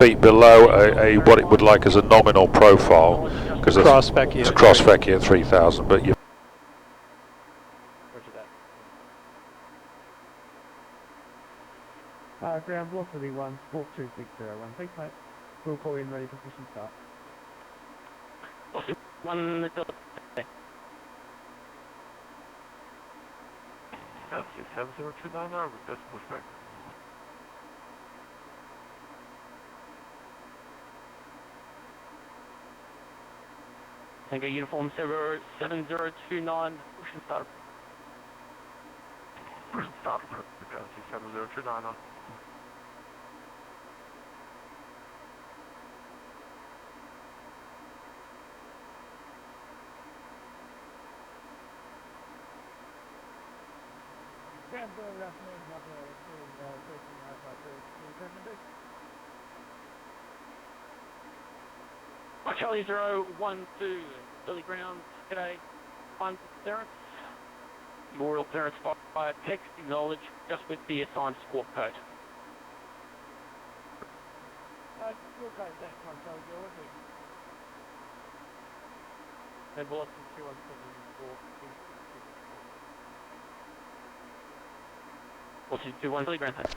feet below a what it would like as a nominal profile, because it's cross Vecchia at 3000, but you. Ground velocity 1, Squawk 2601. Thanks, mate. We'll call in ready for push and start. 1, That's 70299 with decimal respect. Tango Uniform 7029, push and start. Push and start, Galaxy 70299. Charlie 012, early ground, g'day, find clearance. Memorial clearance via text, acknowledge, just with the assigned squawk code. Squawk code, thanks, Charlie 0, what's it? And velocity 217, Velocity 21, early ground, thanks.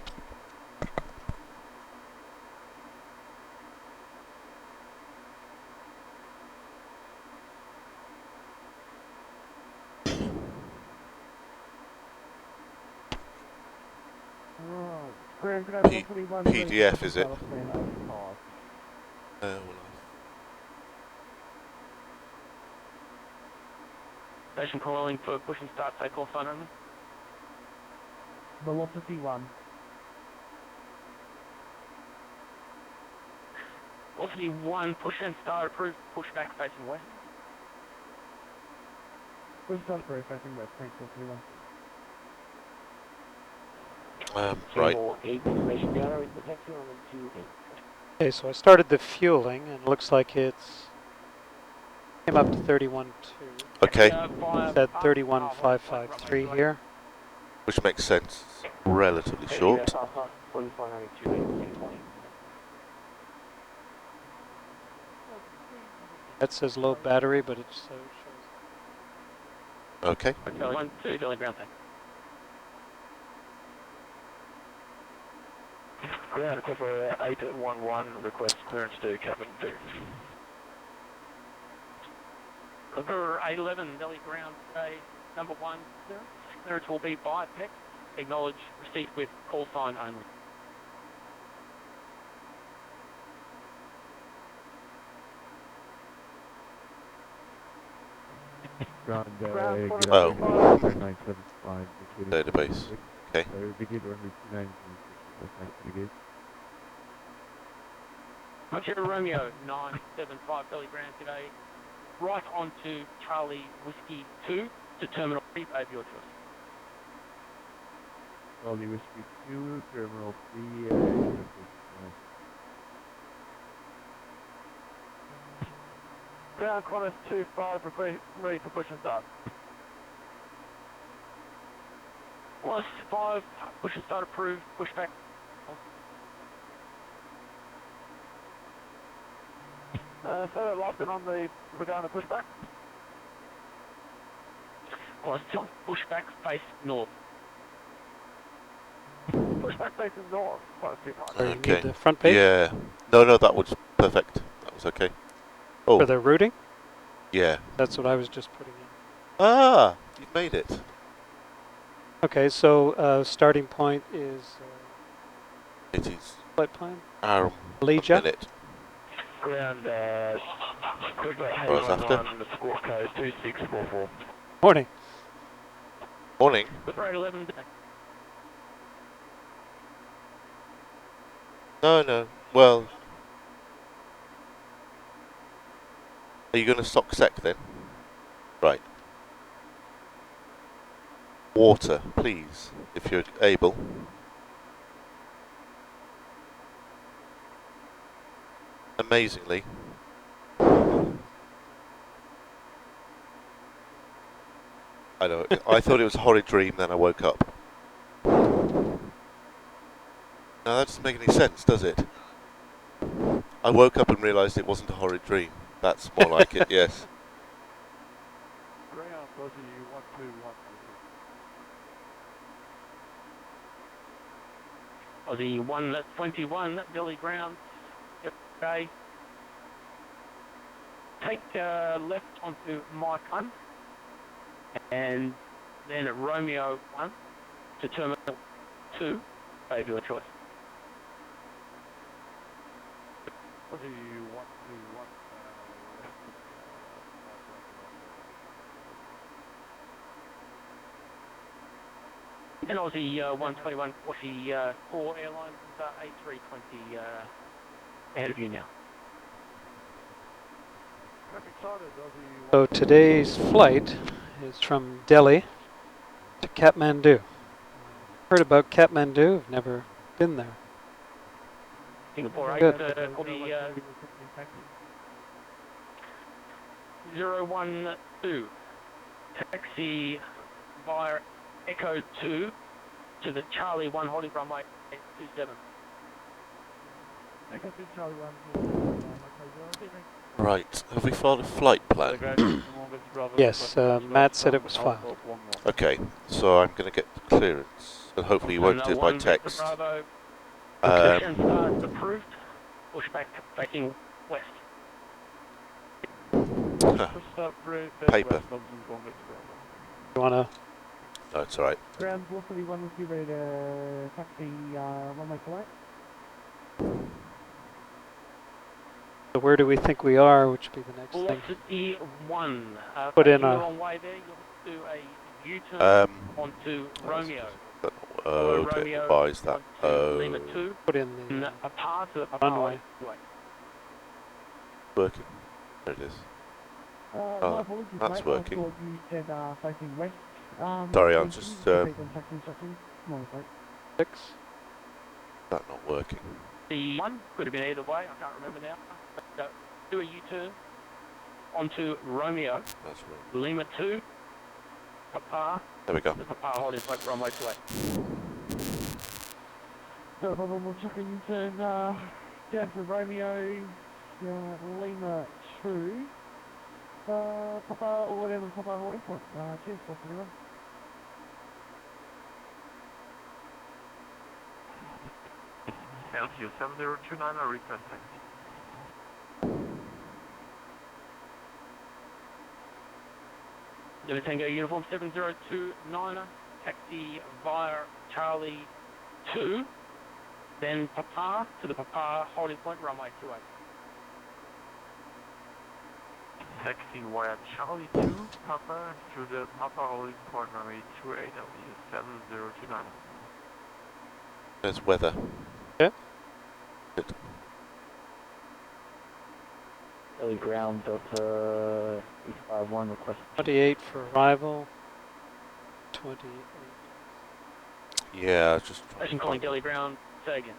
PDF, is it? Station calling for push and start, takeoff phone only. Velocity 1. Velocity 1, push and start approved, push back facing west. Push and start approved, facing west, thanks, Velocity 1. Right. Okay, so I started the fueling, and it looks like it's came up to 31.2. Okay. Said 31.553 here. Which makes sense. Relatively short. That says low battery, but it shows. Okay. 1, 2, early ground, thanks. Ground equivalent 811, request clearance to Kathmandu. Number 811, Delhi ground, today, number 1, clearance. Clearance will be by text, acknowledge, receipt with call sign only. Database. Okay. Roger Romeo 975 Delhi ground today, right onto Charlie Whiskey 2 to Terminal 3, over your choice. Charlie Whiskey 2, Terminal 3, Ground Qantas 25, ready for push and start. Plus 5, push and start approved, push back. So locked in on the regarding the pushback. Plus 2, push back, face north. Pushback facing north. Okay. The front page? Yeah. No, that was perfect. That was okay. Oh. For the routing? Yeah. That's what I was just putting in. Ah, you've made it. Okay, so starting point is It is flight plan? our Malaysia. minute. Ground equivalent Right after. 811, the squawk code 2644. Morning. Morning. Number 811, No. Well, are you going to sock sec then? Right. Water, please, if you're able. Amazingly. I know, I thought it was a horrid dream, then I woke up. No, that doesn't make any sense, does it? I woke up and realised it wasn't a horrid dream. That's more like it, yes. Ground Aussie 121. Aussie 121, Billy Ground, okay. Take left onto Mike 1, and then at Romeo 1 to Terminal 2, of your choice. Aussie 121. And Aussie 121, Aussie 4 Airlines A320 ahead of you now. Traffic sighted, Aussie So today's flight is from Delhi to Kathmandu. Heard about Kathmandu, I've never been there. Singapore 8 Good. for the 012. Taxi via Echo 2 to the Charlie 1 holding runway 27. Echo 2 Charlie 1. Right, have we filed a flight plan? Yes, Matt said it was filed. Okay, so I'm going to get the clearance, and hopefully you won't do it by text. Bravo. Okay. And start approved. Push back facing west. Paper. You wanna? No, it's alright. Ground 431 will be ready to taxi runway flight. So where do we think we are, which would be the next thing? Velocity 1. Put in you're a- on way there, you'll do a U-turn onto Romeo. Oh, don't Romeo advise that. onto Lima Oh, 2. Put in And the a pass to the Papa runway. Way. working. There it is. My apologies, that's mate. working. I thought you said facing west. Sorry, I'm you just, can repeat them taxi instructions. Come on, mate. 6. That not working. The 1 could have been either way, I can't remember now. But, do a U-turn onto Romeo. That's right. Lima 2. Papa. There we go. The Papa holding right runway 28. No problem, we'll chuck a U-turn down to Romeo, Lima 2. Papa, or whatever Papa holding point. Cheers, 431. LQ 7029, I request taxi. Lima Tango Uniform 7029, taxi via Charlie 2, then Papa to the Papa holding point runway 28. Taxi via Charlie 2, Papa, to the Papa holding point runway 28, LQ 7029. There's weather. Okay. Good. Early ground Delta 851 request. 28 for arrival. 28. Yeah, just Station calling Delhi Ground, say again.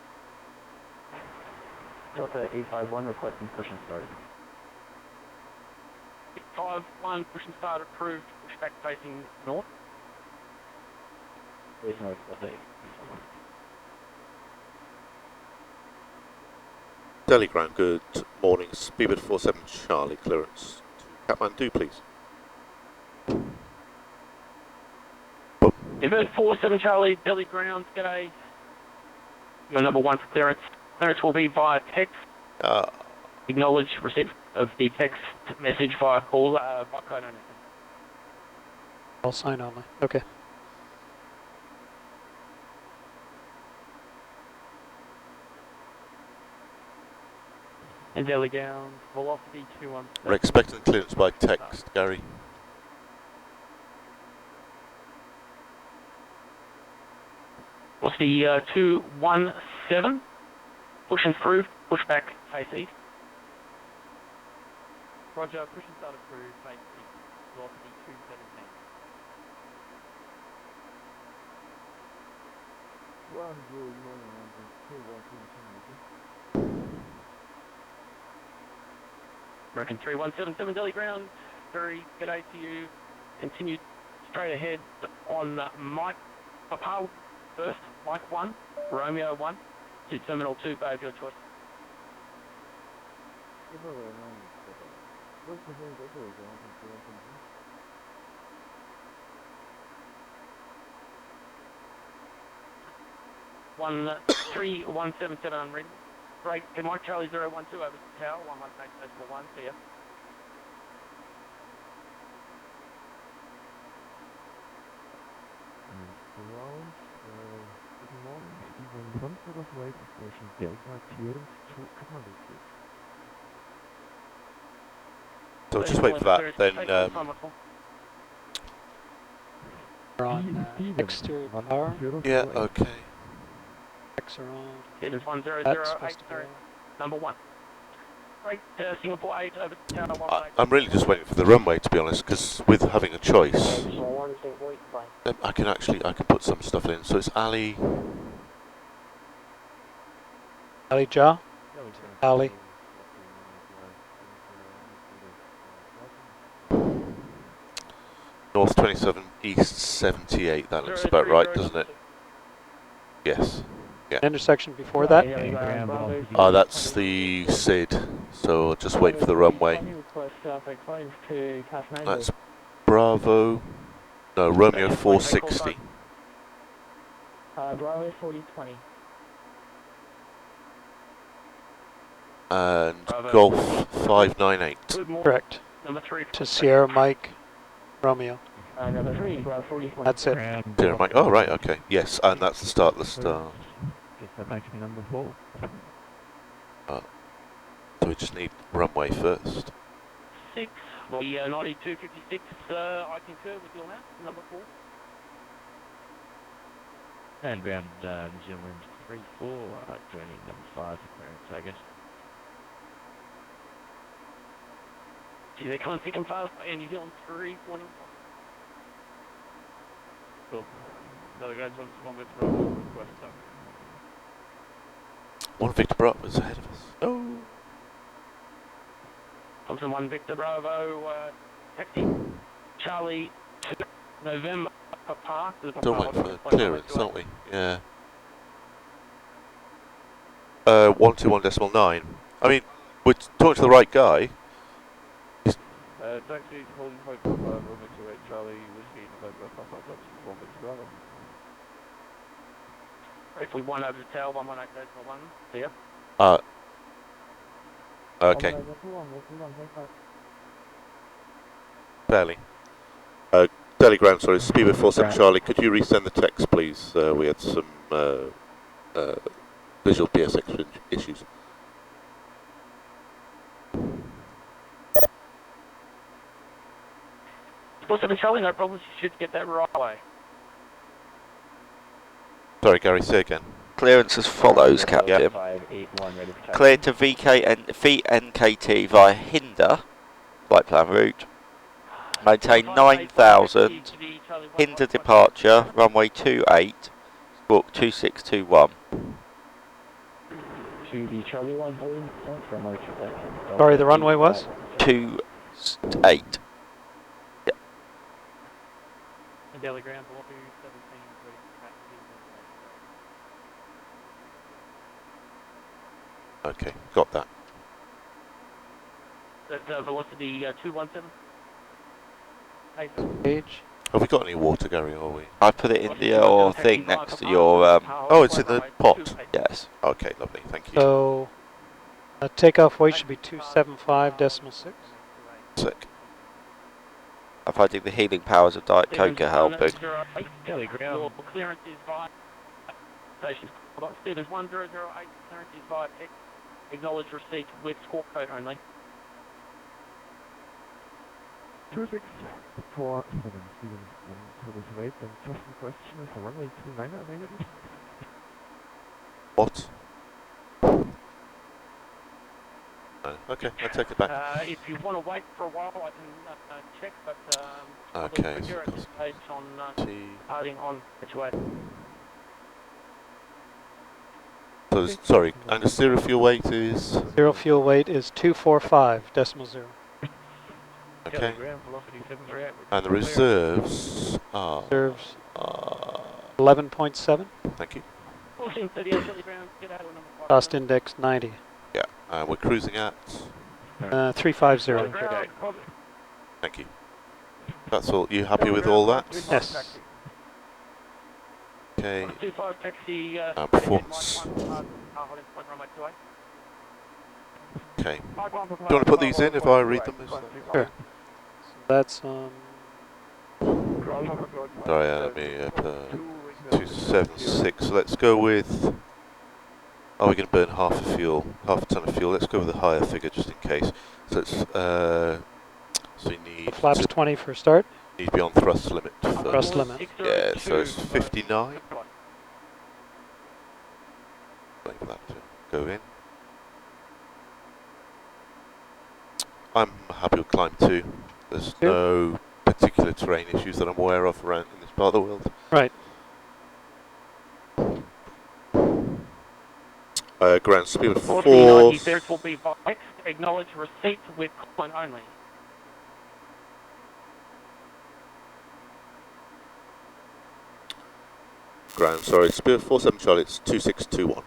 Delta 851 requesting push and start. 51, push and start approved, push back facing north. Please north, Delta 851. Delhi Ground, good morning. Speedbird 47 Charlie, clearance to Kathmandu, please. Invert 47 Charlie, Delhi Ground, g'day. Your number 1 for clearance. Clearance will be via text. Acknowledge receipt of the text message via call, by code only. All sign only. Okay. And Delhi Ground, velocity 21. We're expecting clearance by text, Gary. Velocity 217. Push and through, push back, face east. Roger, push and start approved, face east. Velocity 217. American 3177 Delhi Ground, very good day to you. Continue straight ahead on Mike Papa first, Mike 1, Romeo 1, to Terminal 2, Bay of your choice. One 3177 on reading. Right, good morning, Charlie 012 over the tower, 118.1, see ya. Ground, guten Morgen, Steven, Worldflight Station Delta, clearance to Kathmandu, please. So just wait for that, then We're on exterior power. yeah, okay. X are on. It is That's 1008, supposed to sorry, go. number 1. Right, Singapore 8 over the tower, 118. I'm really just waiting for the runway, to be honest, because with having a choice, I can put some stuff in. So it's Ali. Ali Jah? Ali. North 27, East 78. That looks about right, doesn't it? Yes. Yeah. Intersection before that? That's the SID. So I'll just wait for the runway. That's Bravo. No, Romeo 460. Bravo 4020. And Bravo. Golf 598. Correct. Number 3. To Sierra Mike Romeo. Number 3, Bravo 4020. That's it. Sierra Mike. Oh, right, okay. Yes, and that's the start of the star. Get that back to me, number 4. So we just need runway first. 6. Well, yeah, 9256, I concur with your math, number 4. And ground New Zealand 3-4, joining number 5 for clearance, I guess. See, they can't pick them fast, and New Zealand 3, 1 and 5. Cool. Another guys on one with West Duck. One Victor Bravo is ahead of us. Oh. Thompson 1 Victor Bravo, taxi, Charlie 2 November, Papa. Still waiting for the clearance, aren't we? Yeah. 121.9. I mean, we're talking to the right guy. Taxi, holding hope, Romeo 28, Charlie, Whiskey, November, Papa, Thompson 1 Victor Bravo. If we 1 over the tail, 118.1, see ya. Okay. Barely. Delhi ground, sorry, Speedbird 47 Charlie, could you resend the text, please? We had some visual PSX issues. Supposed to be Charlie, no problems, you should get that right away. Sorry, Gary, say again. Clearance as follows, Captain. Clear to VNKT via Hinder, flight plan route. Maintain 9,000. Hinder departure, runway 28, squawk 2621. Sorry, the runway was? 28. Daily ground, 17, Okay, got that. That's velocity 217. Page. Have we got any water, Gary, are we? I put it in your thing next to your, Oh, it's in the pot? yes. Okay, lovely, thank you. So, takeoff weight should be 275.6. Sick. If I think the healing powers of Diet Coke are helping. Your clearance is via station. Stevens 1008, clearance is via X. Acknowledge receipt with squawk code only. 2647 Stevens, and just a question, is the runway 29 available? What? No. Okay, I'll take it back. If you want to wait for a while, I can check, but Okay, we're at this stage on starting on HOA. So, sorry, and the zero fuel weight is? Zero fuel weight is 245.0. Okay. And the reserves are? Reserves 11.7. Thank you. Cost index 90. Yeah, we're cruising at? 350. Thank you. That's all. You happy with all that? Yes. Okay. 25 taxi. Performance. Okay. Do you want to put these in if I read them? Sure. So that's Sorry, let me 276. So let's go with. Oh, we're going to burn half a ton of fuel. Let's go with a higher figure just in case. So it's so you need flaps 20 for start. Need to be on thrust limit. Thrust limit. Yeah, so it's 59. Wait for that to go in. I'm happy with climb 2. There's no particular terrain issues that I'm aware of around in this part of the world. Right. Ground speed of 4. 1490 will be by acknowledge receipt with comment only. Ground, sorry, speed of 47 Charlie, it's 2621.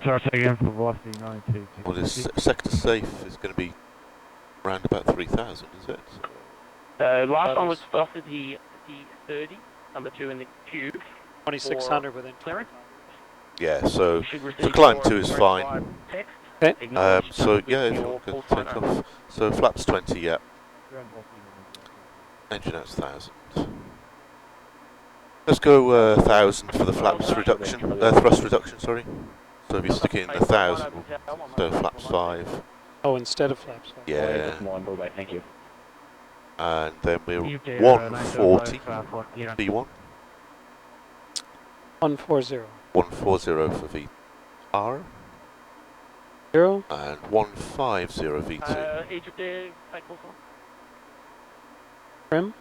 Sorry, say again for velocity 92. Well, this sector safe is going to be around about 3,000, is it? Last one was velocity 30, number 2 in the queue. 2600 within clearance. Yeah, so climb 2 is fine. Okay. So yeah, if you want to take off. So flaps 20, yeah. Engine out's 1,000. Let's go 1,000 for the flaps reduction, thrust reduction, sorry. So if you stick in 1,000 instead of flaps 5. Oh, instead of flaps 5. Yeah. Thank you. And then we're 140 V1. 140. 140 for VR. 0. And 150 V2. Egypt Air, cycle Trim.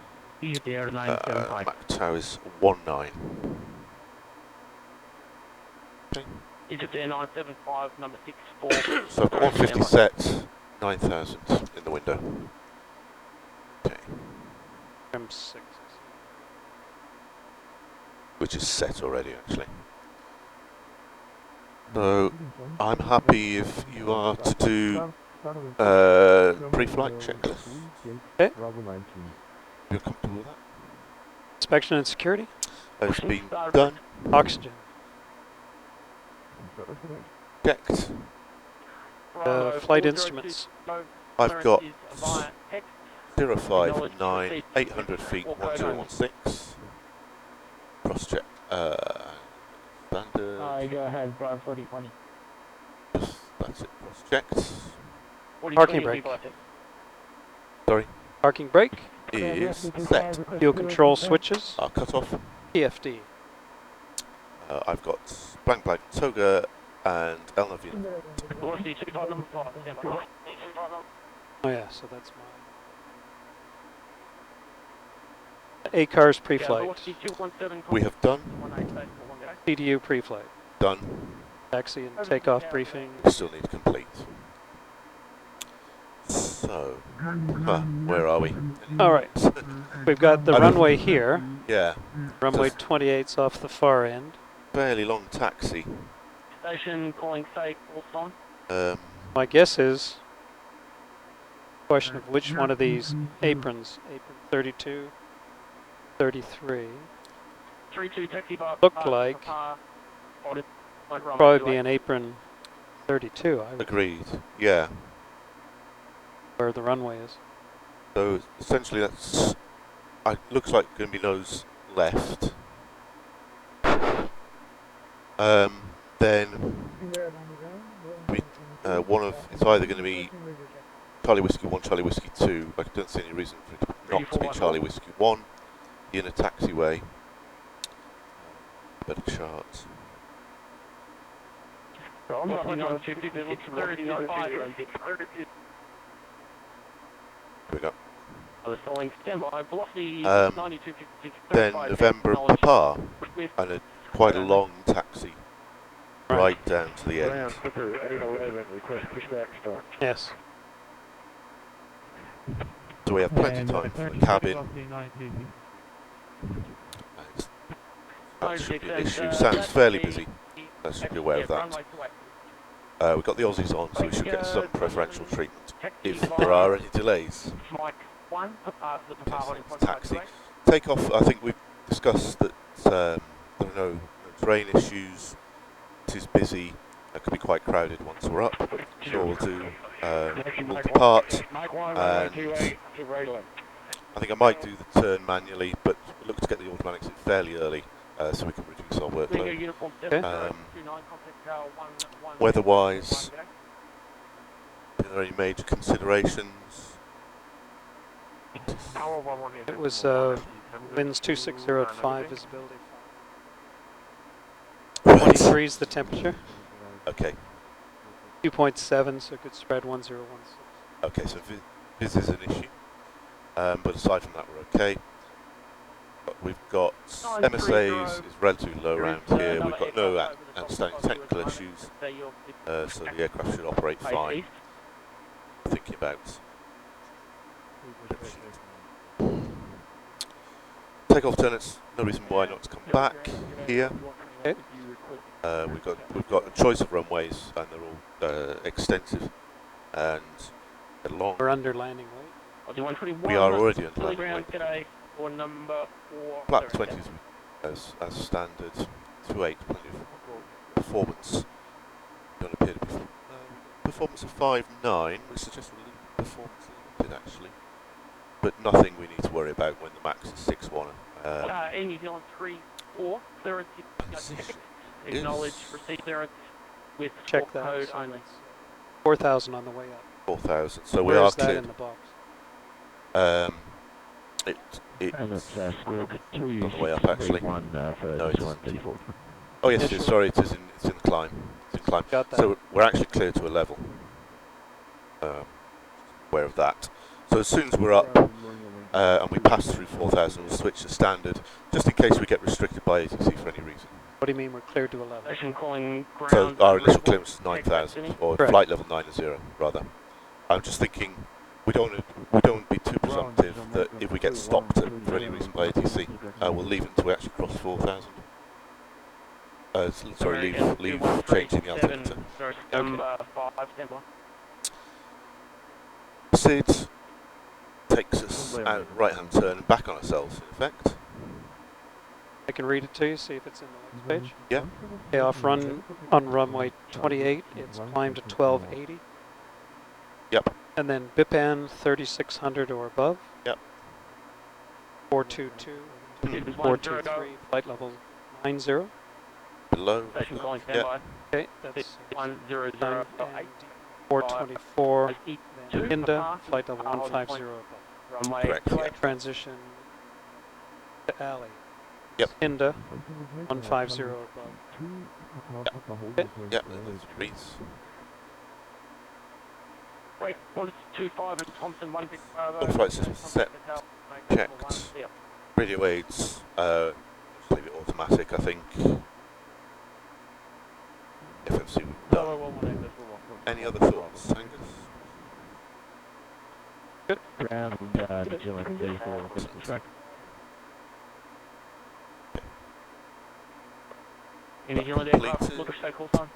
Egypt Air 975. Mach Tau is 19. Okay. Egypt Air 975, number 64. So I've got 150 set, 9,000 in the window. Okay. Trim 6. Which is set already, actually. So I'm happy if you are to do pre-flight checklist. Okay. You're comfortable with that? Inspection and security. It's been done. Oxygen. Checked. Flight instruments. I've got 059, 800 feet, 1016. Cross check. Standard. Go ahead, drive 4020. That's it. Cross checked. Parking brake. Sorry. Parking brake. Is set. Fuel control switches. Cut off. PFD. I've got blank blank toga and El Navino. Oh yeah, so that's my ACARS pre-flight. We have done. CDU pre-flight. Done. Taxi and takeoff briefing. Still need to complete. So, where are we? All right. We've got the runway here. Yeah. Runway 28's off the far end. Fairly long taxi. Station calling safe, all on. My guess is question of which one of these aprons, apron 32, 33, 32 taxi bar. look like probably be an apron 32. I would Agreed. Yeah. where the runway is. So essentially that's looks like going to be nose left. Then it's either going to be Charlie Whiskey 1, Charlie Whiskey 2. I don't see any reason for it not to be Charlie Whiskey 1. The inner taxiway. Better chart. Here we go. Then November Papa, and quite a long taxi, right down to the end. Yes. So we have plenty of time for the cabin. that should be an issue. Sounds fairly busy. I should be aware of that. We've got the Aussies on, so we should get some preferential treatment if there are any delays. Taxi. Takeoff, I think we've discussed that there are no train issues. It is busy. It could be quite crowded once we're up. So we'll depart, and I think I might do the turn manually, but we'll look to get the automatics in fairly early so we can reduce our workload. Weather-wise, are there any major considerations? It was winds 260 at 5, visibility 23 is the temperature. Okay. 2.7, so good spread 1016. Okay, so this is an issue, but aside from that, we're okay. But we've got MSAs is relatively low around here. We've got no outstanding technical issues, so the aircraft should operate fine. Thinking about takeoff turns, no reason why not to come back here. Okay. We've got a choice of runways, and they're all extensive and long. We're under landing weight. We are already under landing weight. Flap 20s as standard. 2.8, plenty of performance. Don't appear to be performance of 5.9, which suggests we're a little performance limited actually, but nothing we need to worry about when the max is 6.1. Air New Zealand 3-4, clearance acknowledge receive clearance with check that code only. 4,000 on the way up. 4,000. So Where we are is that cleared. in the box? It's on the way up actually. No, it isn't. Oh yes, it is. Sorry, it's in the climb. It's in climb. Got that. So we're actually clear to a level. Aware of that. So as soon as we're up and we pass through 4,000, we'll switch to standard, just in case we get restricted by ATC for any reason. What do you mean we're clear to a level? So our initial clearance is 9,000, or Correct. flight level 90 rather. I'm just thinking we don't want to be too presumptive that if we get stopped for any reason by ATC, we'll leave it until we actually cross 4,000. Sorry, leave changing the altimeter. SID takes us out right hand turn and back on ourselves in effect. I can read it to you, see if it's in the next page. Yeah. Okay, off run on runway 28, it's climbed to 1280. Yep. And then BIPAN 3600 or above. Yep. 422, 423, flight level 90. Below. Yeah. Okay, that's 424, then Inda, flight level 150 above. Correct, yeah. Transition to alley. Yep. Inda, 150 above. Okay. Yep, there's breeze. Worldflight system set, checked. Radio aids, just leave it automatic, I think. FFC we've done. Any other thoughts, Angus? Good. Ground, New Zealand 34. New Zealand aircraft, look at stay call sign.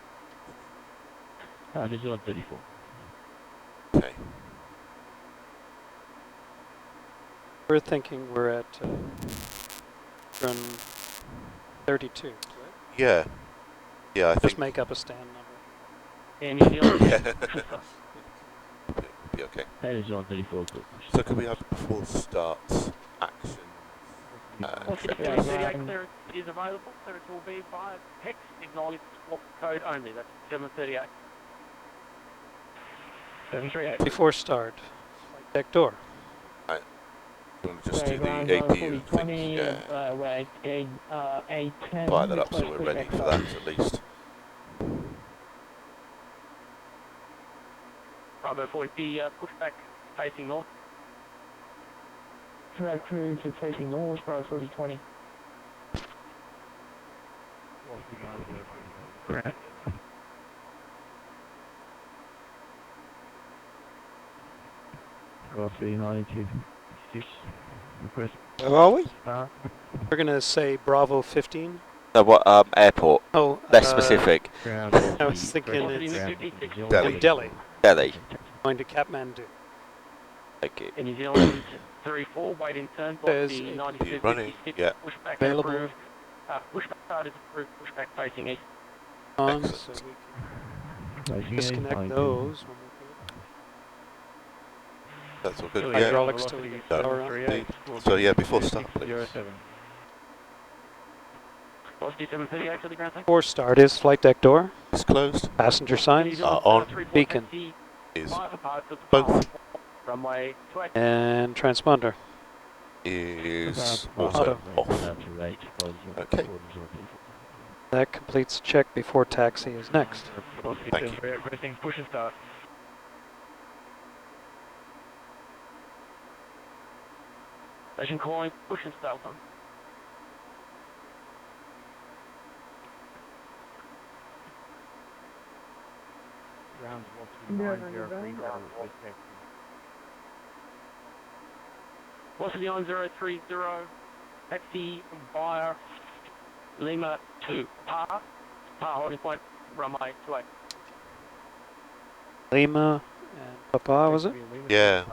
New Zealand 34. Okay. We're thinking we're at run 32, right? Yeah. Yeah, I Just think. make up a stand number. New Zealand. Yeah. Be okay. New Zealand 34. So could we have it before start action? 38 clearance is available. Clearance will be via text. Acknowledge swap code only. That's 738. 738. Before start, flight deck door. You want to just do the APU thing? Yeah. Right, A10. Fire that up so we're ready for that at least. Bravo 40, push back facing north. Track crew to facing north, Bravo 4020. Correct. Roughly 92. Request. Where are we? We're going to say Bravo 15. No, what, airport? Oh, Less specific. I was thinking it's in Delhi, Delhi. going to Kathmandu. Thank you. In New Zealand, 34, wait in turn, block There's the a 92, running, 56, yeah. pushback Available. approved. Pushback start is approved, pushback facing east. On, so Excellent. we can disconnect those when we That's all good. do Yeah. hydraulics till we get No. power on. So yeah, before start, please. Velocity 738 to the ground, thank you. Before start is flight deck door, It's closed. passenger signs, On. beacon, Is both. both. Runway 28. and transponder. Is Auto. also off. Okay. That completes check before taxi is next. Thank you. Requesting push and start. Station calling, push and start on. Ground Velocity 9030, taxi via Lima 2, par holding point, runway 28. Lima and Papa, was it? Yeah.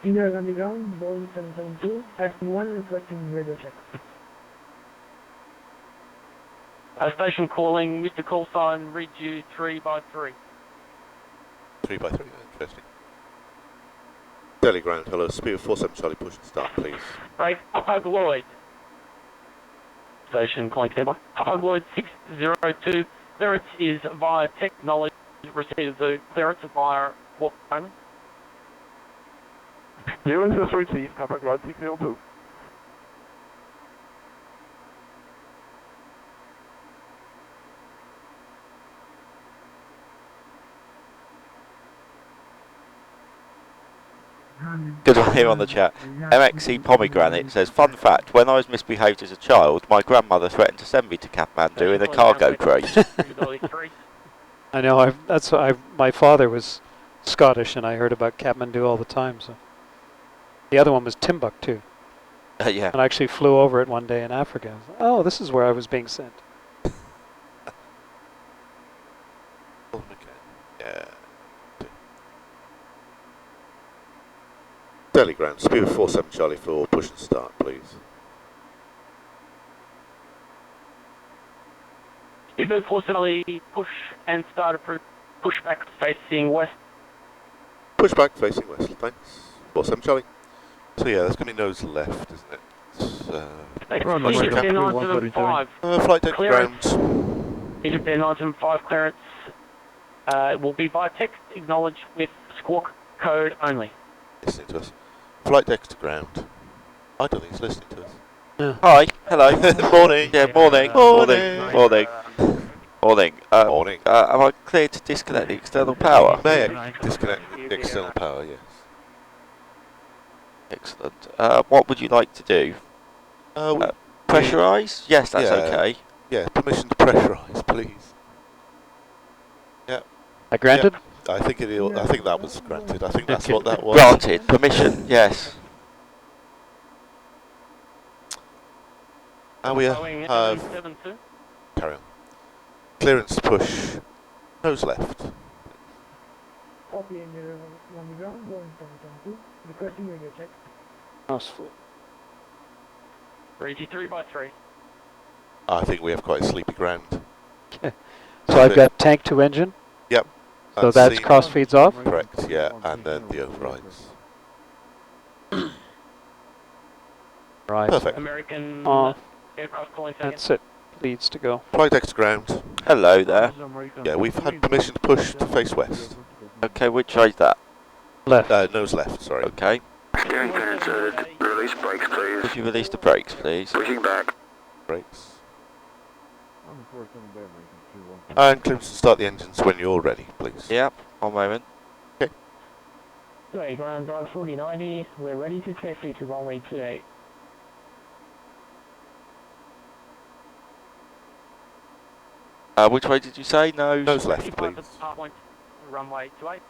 Inner underground, Boeing 772, acting 1 reflecting radio check. Station calling, Mr. Call sign, read you 3 by 3. 3 by 3. Interesting. Delhi ground. Hello. Speed of 47 Charlie. Push and start, please. Right, Papa Lloyd. Station calling standby. Papa Lloyd 602. Clearance is via technology. Receive the clearance via walk only. 003, Papa Ground 602. Good one here on the chat. MXC Pomegranate says, fun fact, when I was misbehaved as a child, my grandmother threatened to send me to Kathmandu in a cargo crate. I know. My father was Scottish, and I heard about Kathmandu all the time. So the other one was Timbuktu, Yeah. and I actually flew over it one day in Africa. I was like, oh, this is where I was being sent. Yeah. Delhi ground. Speed of 47 Charlie 4. Push and start, please. Speedbird 470, push and start approved. Pushback facing west. Pushback facing west. Thanks. 47 Charlie. So yeah, that's going to be nose left, isn't it? Egypt Air 975. Flight deck Clearance. ground. Egypt Air 975 clearance will be by text acknowledged with squawk code only. Listening to us. Flight deck to ground. I don't think he's listening to us. Yeah. Hi, hello. Morning. Yeah, morning. Morning. Morning. Morning. Morning. Am I clear to disconnect the external power? May I disconnect the external power? Yes. Excellent. What would you like to do? Pressurise? Yes, that's Yeah. okay. Yeah. Permission to pressurise, please. I granted. I think I think that was granted. I think that's what that was. Granted. Permission, yes. And we Boeing have 772. carry on. Clearance to push nose left. Copy and underground, Boeing 772, requesting radio check. Mouse full. 3 by 3. I think we have quite a sleepy ground. So I've got tank to engine. Yep. So that's cross feeds off. Correct. Yeah, and then the overrides. Right. Perfect. American Off. aircraft calling second. That's it. Leads to go. Flight deck to ground. Hello there. Yeah, we've had permission to push to face west. Okay, which way is that? Left. Nose left. Sorry. Okay. Steering pin inserted. Release brakes, please. Would you release the brakes, please? Pushing back. Brakes. And clearance to start the engines when you're ready, please. Yep, 1 moment. Great, ground drive 4090, we're ready to taxi to runway 28. Which way did you say? Nose? Nose left, please. Runway 28.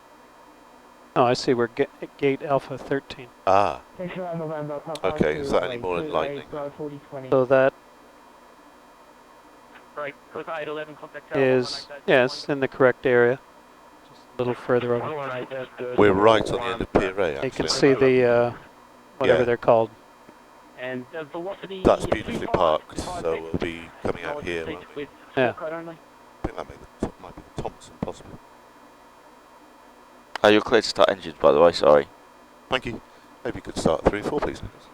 Oh, I see. We're gate Alpha 13. Ah, November, okay. Is that any more enlightening? So that Right, close 811, contact is, yes, in the correct area. Just a little further over. We're right on the end of Pier A, actually. You can see the, whatever Yeah. they're called. And the velocity... That's beautifully parked, so we'll be coming out here, won't we? Yeah. Only. I think that might be the Thompson, possibly. Oh, you're clear to start engines, by the way, sorry. Thank you. Maybe you could start 3 and 4, please, Nicholas.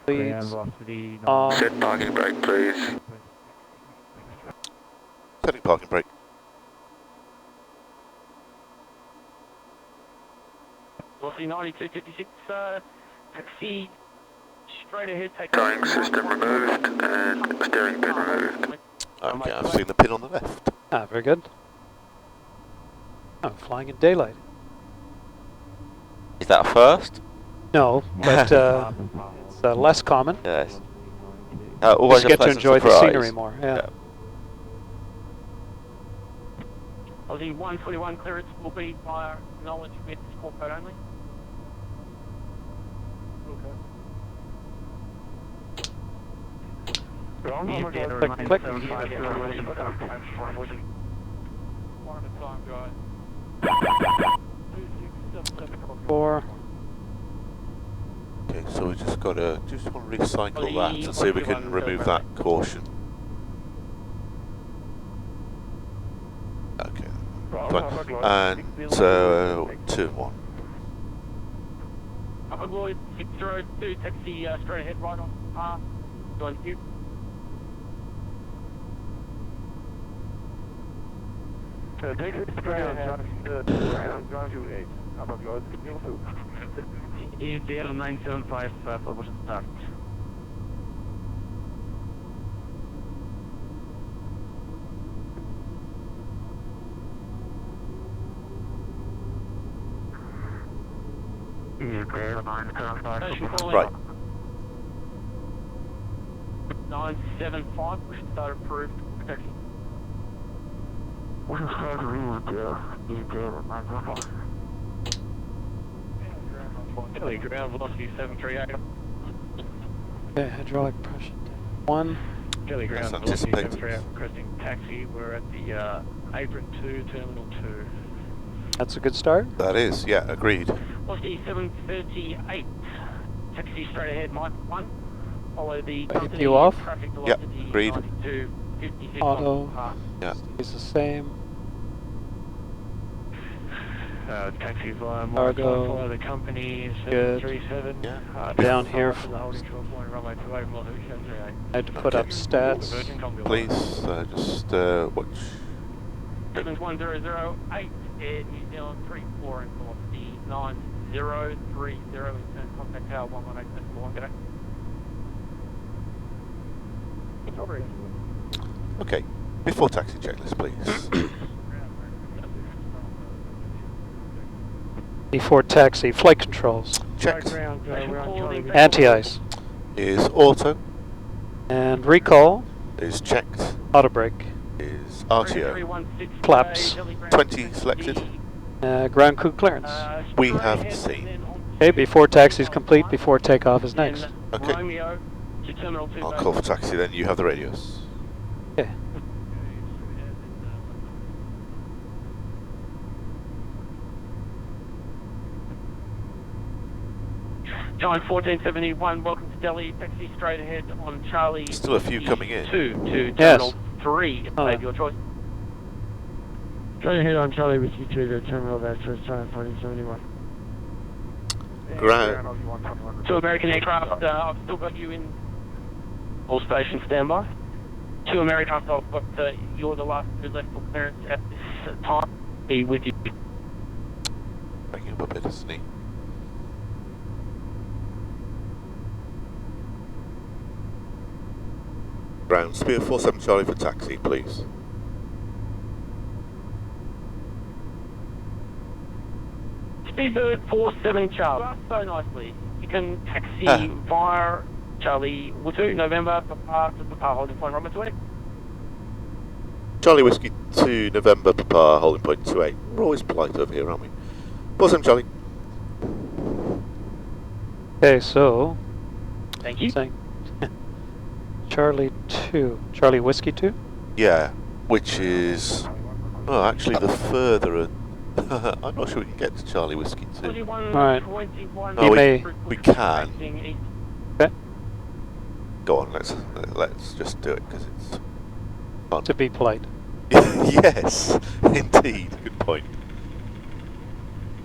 Please. Set parking brake, please. Setting parking brake. Velocity 9256, taxi straight ahead, take Towing system removed and steering pin removed. Okay, I've seen the pin on the left. Ah, very good. I'm flying in daylight. Is that a first? No, but it's less common. Yes. You Always just a get to pleasant enjoy surprise. the scenery more. Yeah. Aussie 121 clearance will be via knowledge with score code only. Click. One at a time, guys. 4. Okay, so we just got to want to recycle that and see if we can remove that caution. Okay, fine. And 2 and 1. Upper Lloyd 602, taxi straight ahead, right on path. Join the queue. EVL 975 for motion start. Right. 975, push start approved. Protection. Ground velocity 738. Okay, hydraulic pressure. 1. Jelly ground That's velocity anticipated. 738, requesting taxi. We're at the apron 2, terminal 2. That's a good start. That is, yeah, agreed. Velocity 738, taxi straight ahead, Mike 1. Follow the company you off? traffic Yep, velocity agreed. 92, 56 Auto. on path. Yeah. It's the same. Taxi via Cargo. follow the company Good. 737. Yeah. Down here. For the holding short point runway 28, velocity 738. I had to put up stats. Virgin Combi. Please, just watch. 71008, Air New Zealand 34 and velocity 9030, return contact tower 118.1, g'day. Okay, before taxi checklist, please. Before taxi, flight controls. Checked. Anti-ice. Is auto. And recall. Is checked. Auto brake. Is RTO. Flaps. 20 selected. Ground crew clearance. We have seen. Okay, before taxi is complete, before takeoff is next. Okay. I'll call for taxi then, you have the radios. Okay. John 1471, welcome to Delhi. Taxi straight ahead on Charlie. Still a few coming in. 2 to Yes. Terminal 3. Oh. Maybe your choice. Straight ahead on Charlie Whiskey 2 to terminal that's China 1471. Ground. 2 American aircraft, I've still got you in all stations standby. 2 American aircraft, I've got you're the last who left for clearance at this time. Be with you. Bringing up a bit, isn't he? Ground. Spear 47 Charlie for taxi, please. Speedbird 47 Charlie. So nicely. You can taxi via Charlie 2 November Papa to Papa holding point Robert 20. Charlie Whiskey 2 November Papa holding point 28. We're always polite over here, aren't we? Awesome, Charlie. Okay, so Thank you. saying Charlie 2, Charlie Whiskey 2. Yeah, which is actually the further. I'm not sure we can get to Charlie Whiskey 2. Alright. No, may. we can. Okay. Go on, let's just do it because it's fun. To be polite. Yes, indeed. Good point.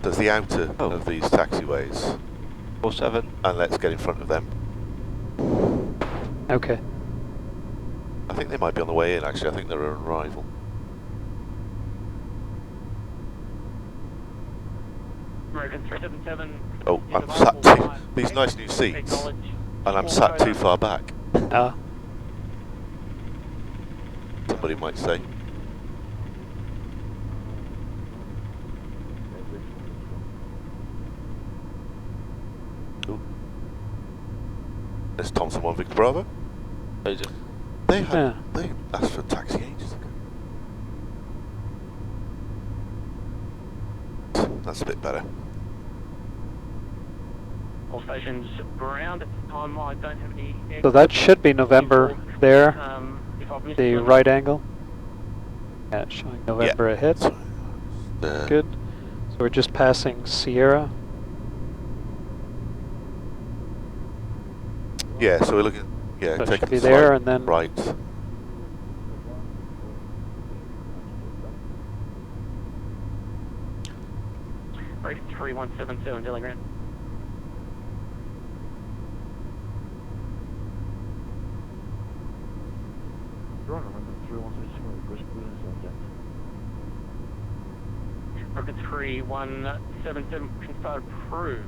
There's the outer of these taxiways. 47. And let's get in front of them. Okay. I think they might be on the way in, actually. I think they're an arrival. American 377. Oh, I'm sat these nice new seats, and I'm sat too far back. Somebody might say. Ooh. There's Thompson 1 Victor Bravo. They asked for a taxi ages ago. That's a bit better. All stations around at the time. I don't have any. So that should be November there. The right angle. Yeah, it's showing November ahead. Good. So we're just passing Sierra. Yeah, so we're looking. Yeah, So it take should it be there and then right. Right, 3177 Telegram. Rocket 3177 confirmed approved.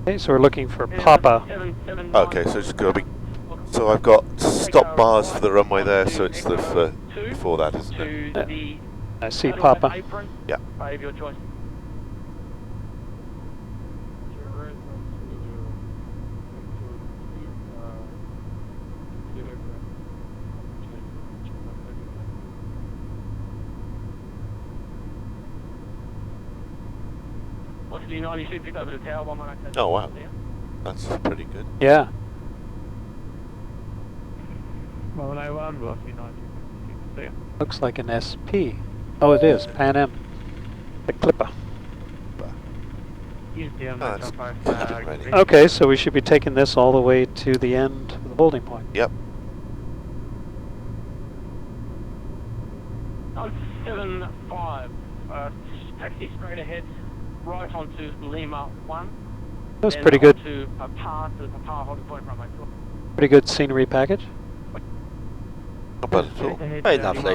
Okay, so we're looking for Papa. Okay, so it's going to be. So I've got stop bars for the runway there, so it's the before that, isn't it? Yeah. I see Papa. Yeah. Five, your choice. What's the 92 picked over the tower 118? Oh wow, that's pretty good. Yeah. 101, roughly 92. Looks like an SP. Oh, it is. Pan Am. The Clipper. Okay, so we should be taking this all the way to the end of the holding point. Yep. 975. Taxi straight ahead, right onto Lima 1. That's pretty good. To Papa holding point runway 2. Pretty good scenery package. Not bad at all. Very lovely.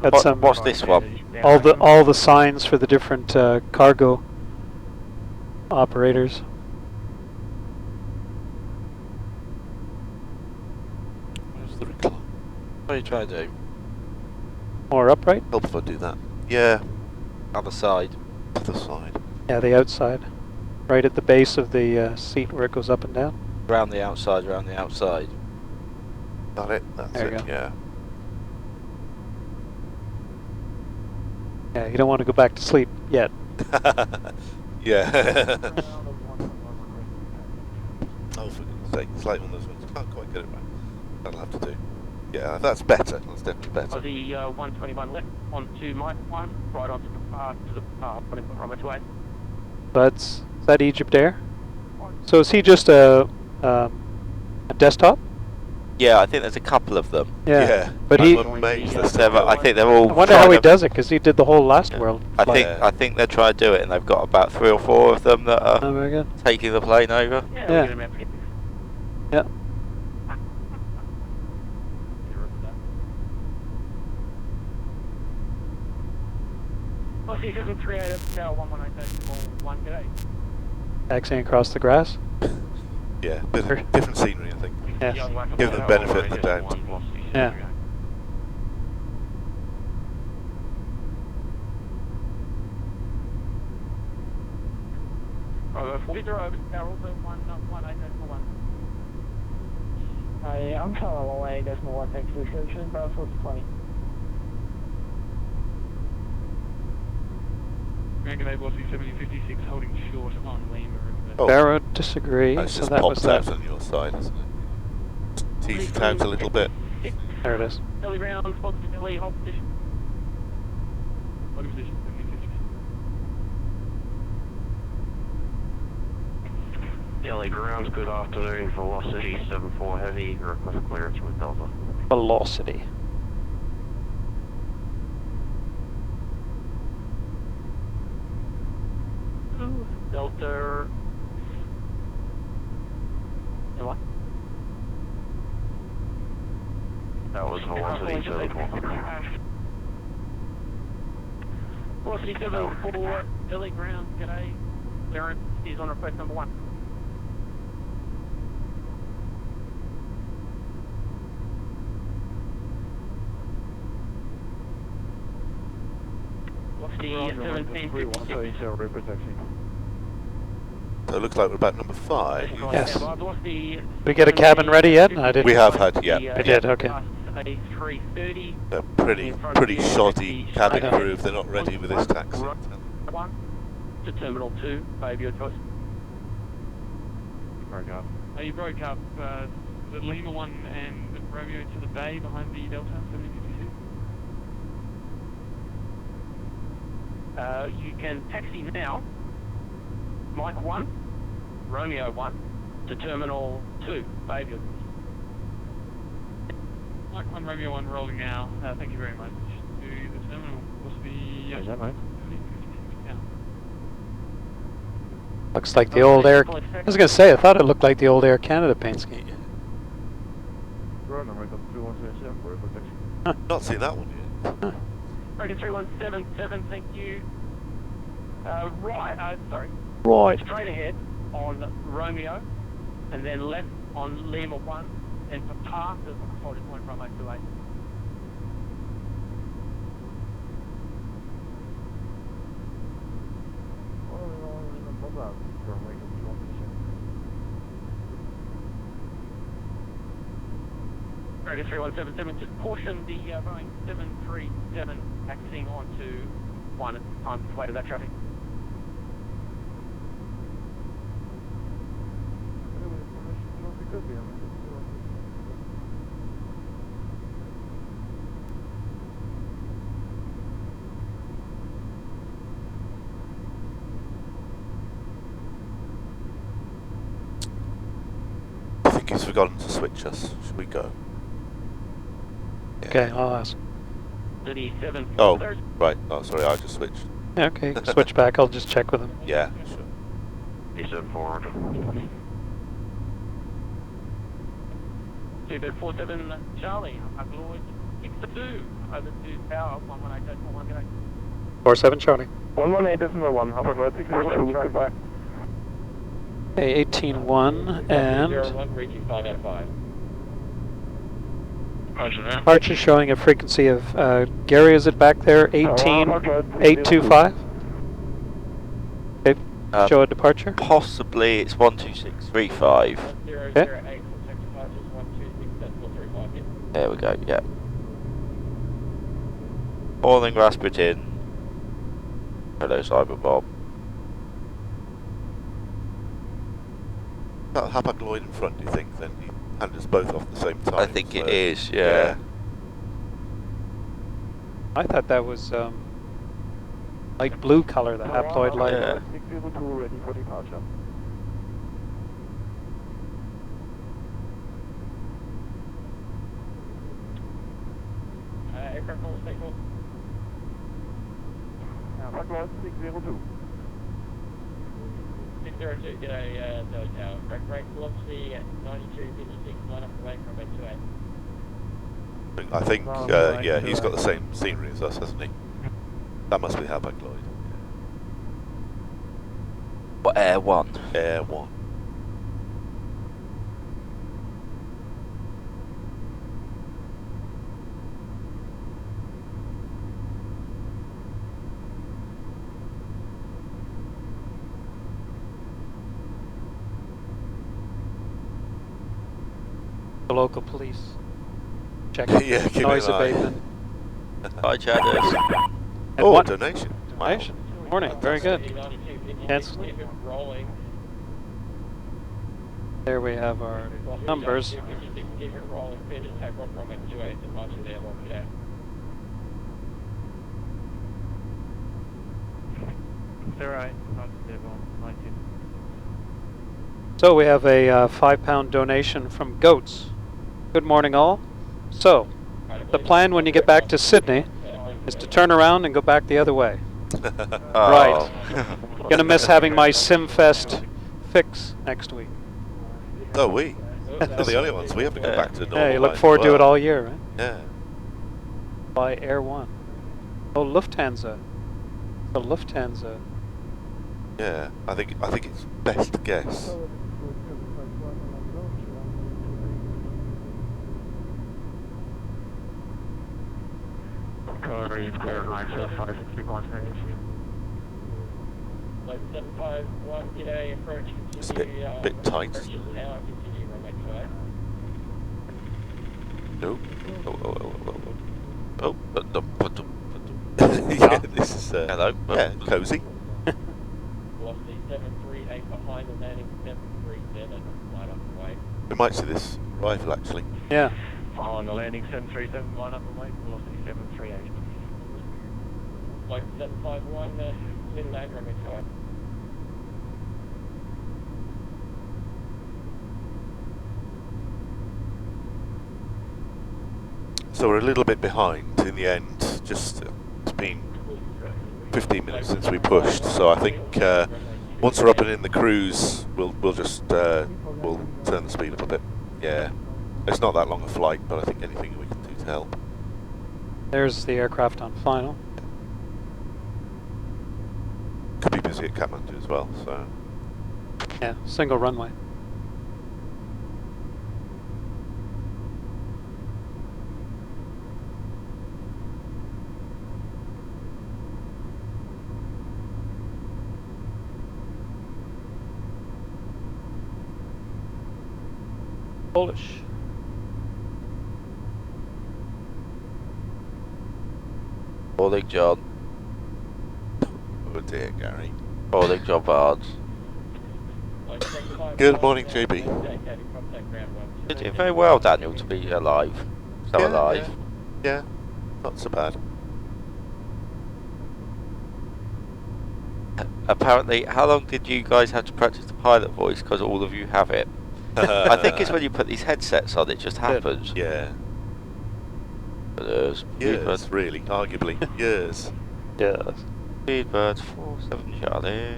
Got some. What's this one? All the signs for the different cargo operators. Where's the recline? What are you trying to do? More upright? Help if I do that. Yeah. Other side. Other side. Yeah, the outside. Right at the base of the seat where it goes up and down. Round the outside, round the outside. Got it? That's There you it, go. yeah. Yeah, you don't want to go back to sleep yet. Yeah. Oh, for goodness sake, it's like one of those ones. Can't quite get it right. That'll have to do. Yeah, that's better. That's definitely better. The 121 left onto Mike 1, right onto the runway 28. Is that Egypt Air? So is he just a desktop? Yeah, I think there's a couple of them. Yeah. But I'm amazed that's I think they're all. I wonder how he does it, because he did the whole last world. I think they're trying to do it, and they've got about 3 or 4 of them that are very good. taking the plane over. Yeah. Yeah. Well, see, 738 tower 118 g'day. Taxiing across the grass? Yeah, different scenery, I think. Yeah. Give them the benefit of the doubt. Yeah. Bravo 40 over tower also 118 I'm following away, there's no one text description, but what's funny? Grand Velocity 7056 holding short on Lima. Oh. Barrow disagree, That's so just that was popped that. out on your side, isn't it? Tease it out a little bit. There it is. Delhi round, spot to Delhi, hold position. Holding position 7056. Delhi ground, good afternoon, velocity 74 heavy, request clearance with Delta. Velocity. Delta. And what? That was velocity 74. Velocity 74, Delhi ground, g'day. Clearance is on request number 1. Velocity 1756. So it looks like we're about number 5. Yes. We get a cabin ready yet? I didn't. We have had, yeah. I did, okay. They're pretty shoddy cabin crew if they're not ready with this taxi. 1 to Terminal 2, baby your choice. Broke up. You broke up. The Lima 1 and Romeo to the bay behind the Delta 7056. You can taxi now. Mike 1, Romeo 1 to Terminal 2, baby your choice. Mike 1, Romeo 1 rolling now. Thank you very much. To the terminal. What's the... Is that right? 7056 now. Looks like the old Air... I was going to say, I thought it looked like the old Air Canada paint scheme. Not seen that one yet. American 3177, thank you. Sorry. Right. Straight ahead on Romeo, and then left on Lima 1, and for pass at holding point runway 28. American 3177, just caution the Boeing 737 taxiing onto 1 at the time to wait of that traffic. I think he's forgotten to switch us. Should we go? Okay, I'll ask. 37. Oh, right. Oh, sorry, I just switched. Yeah, okay, switch back. I'll just check with him. Yeah, sure. He said forward. 247 Charlie, Lloyd, 6-2, over to Tower, 118.41, g'day. 47 Charlie. 118.1, Hopper Road 602, goodbye. Okay, 18-1 and... reaching 5 out of 5. Archer showing a frequency of, Gary, is it back there? 18.825? Okay, show a departure. Possibly it's 12635. Okay. There we go, yeah. Boiling Rasputin. Hello, Cyber Bob. That Hapag Lloyd in front, do you think, then? He handed us both off at the same time. I think it is, yeah. I thought that was, light blue color, the haploid light. Yeah. 602, ready for departure. Aircraft call, stay call. Hapag Lloyd 602. 602, g'day, Tower. Break velocity at 92.56, line up the way from about 28. I think, yeah, he's got the same scenery as us, hasn't he? That must be Hapag Lloyd. What, Air 1? Air 1. The local police. Checking Yeah, keep noise an eye. abatement. Hi, Chatters. And Oh, one donation. donation. Morning, very good. Cancel. There we have our numbers. So we have a £5 donation from Goats. Good morning, all. So, the plan when you get back to Sydney is to turn around and go back the other way. Right. Gonna miss having my Simfest fix next week. Oh, we? Not the only ones. We have to go back to normal. Yeah, you look life forward as to it well. all year, right? Yeah. By Air One. Oh, Lufthansa. So Lufthansa. Yeah, I think it's best to guess. It's a bit tight. No. Oh. Yeah, this is hello. Yeah, cozy. Velocity 738 behind the landing 737, line up the way. We might see this rival actually. Yeah. On the landing 737, line up and wait, velocity 738. Like 751, little land runway 5. So we're a little bit behind in the end. Just it's been 15 minutes since we pushed, so I think once we're up and in the cruise, we'll just we'll turn the speed up a bit. Yeah, it's not that long a flight, but I think anything we can do to help. There's the aircraft on final. Could be busy at Kathmandu as well, so. Yeah, single runway. Polish. Morning, John. Oh dear, Gary. Morning, John Barnes. Good morning, JB. You're doing very well, Daniel, to be alive. So alive. Yeah, not so bad. Apparently, how long did you guys have to practice the pilot voice? Because all of you have it. I think it's when you put these headsets on, it just happens. Yeah. Years, really, arguably. Years. Yes. Speedbirds 47 Charlie.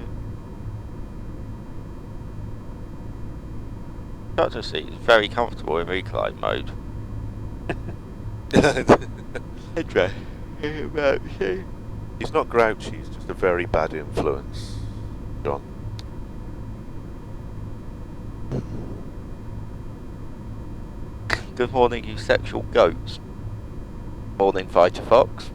Starter seat is very comfortable in recline mode. He's not grouchy, he's just a very bad influence, John. Good morning, you sexual goats. Morning, Fighter Fox.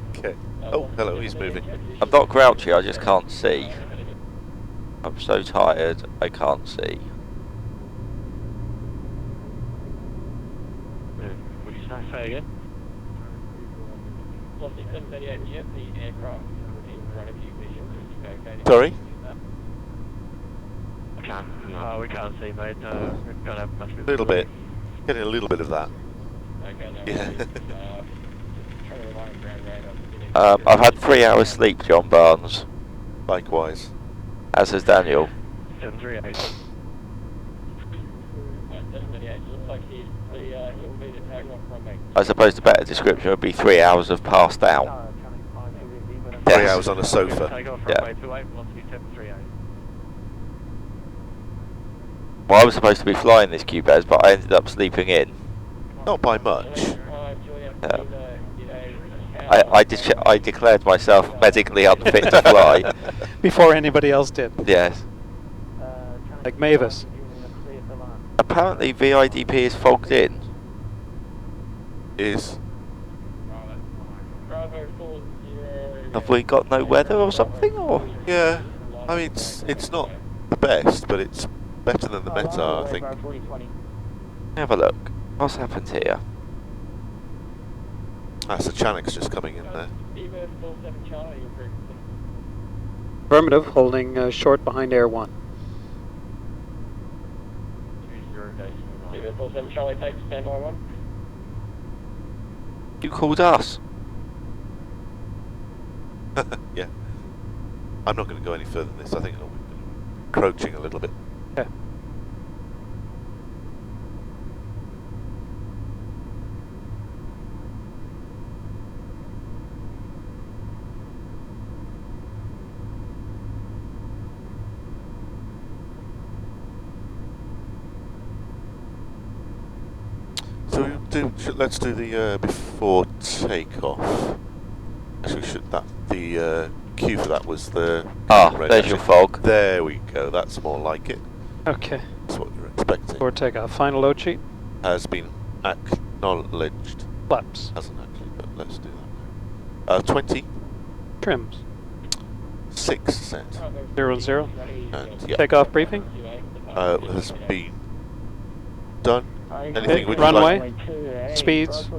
Okay. Oh, hello, he's moving. I'm not grouchy, I just can't see. I'm so tired, I can't see. What did you say again? The aircraft in front of you visually. Sorry? We can't see, mate. We don't have much A little bit. Getting a little bit of that. Yeah. I've had 3 hours sleep, John Barnes. Likewise. As has Daniel. 738. I suppose the better description would be 3 hours of passed out. 3 hours on a sofa. Yeah. Well, I was supposed to be flying this Cubez, but I ended up sleeping in. Not by much. I declared myself medically unfit to fly. Before anybody else did. Yes. Like Mavis. Apparently VIDP is fogged in. Is. Have we got no weather or something? Or Yeah. I mean, it's not the best, but it's better than the Mets are, I think. Have a look. What's happened here? That's the Chanix just coming in there. Affirmative, holding short behind Air 1. You called us. Yeah. I'm not going to go any further than this. I think we're encroaching a little bit. Okay. So let's do the before takeoff. Actually, the cue for that was the... there's your fog. There we go, that's more like it. Okay. That's what you're expecting. Before takeoff. Final load sheet. Has been acknowledged. Flaps. Hasn't actually, but let's do that now. 20. Trims. 6 set. 00. And, yeah. Takeoff briefing. Has been done. Anything would you runway, like? speeds,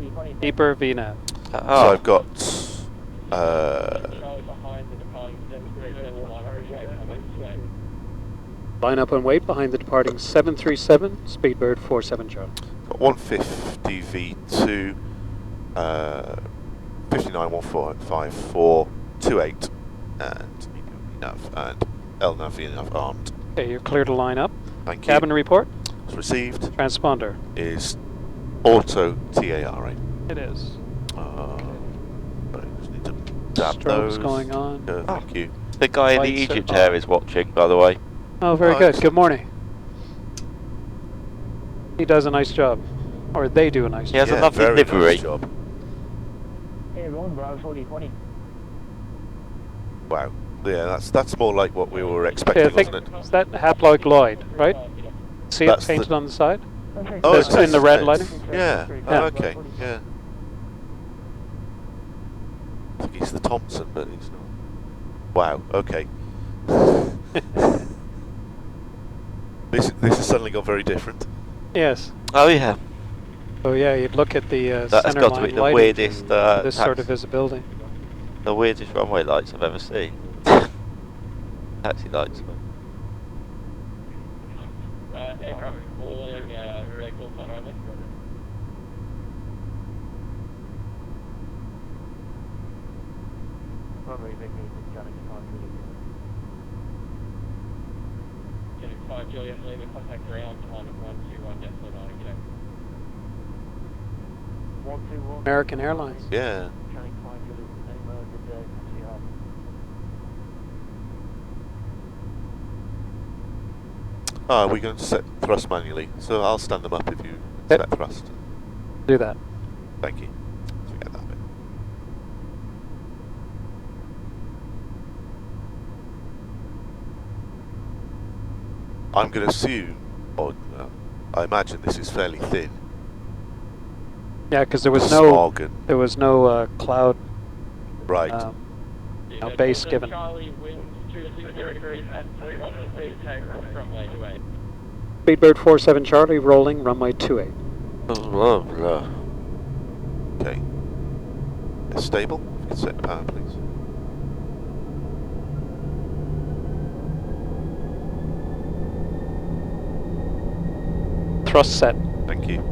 deeper, VNAV. So I've got line up and wait behind the departing 737, Speedbird 47 Charlie. got 150 V2, 59 1454 28, and nav and LNAV VNAV armed. Okay, you're clear to line up. Thank you. Cabin report. It's received. Transponder. Is auto TARA. It is. But I just need to tap Strobes those. going on. Thank you. The guy in the Lights are Egypt on. hair is watching, by the way. Oh, very Oh, good. excellent. Good morning. He does a nice job. Or they do a nice He job. has a lovely very livery. nice job. Wow. Yeah, that's more like what we were expecting, Okay, I think wasn't it? it's that haploid Lloyd, right? See it That's painted the- on the side? Oh, It's in the red lighting? Yeah. Yeah. Oh, okay. Yeah. I think he's the Thompson, but he's not. Wow. Okay. This has suddenly got very different. Yes. Oh yeah. Oh yeah, you'd look at the That's center got to line be the lighting, weirdest, this sort taxi- of visibility. the weirdest runway lights I've ever seen. Taxi lights. Juliet, leave a contact ground time at 121 Decimal 9, American Airlines. Yeah. Are we going to set thrust manually? So I'll stand them up if you Yep. set thrust. Do that. Thank you. Forget that bit. I'm going to assume, or I imagine this is fairly thin. Yeah, because there was Smog and, no cloud right. base given. Speedbird 47 Charlie rolling runway 28. Blah, blah. Okay. Stable. If you could set power, please. Thrust set. Thank you.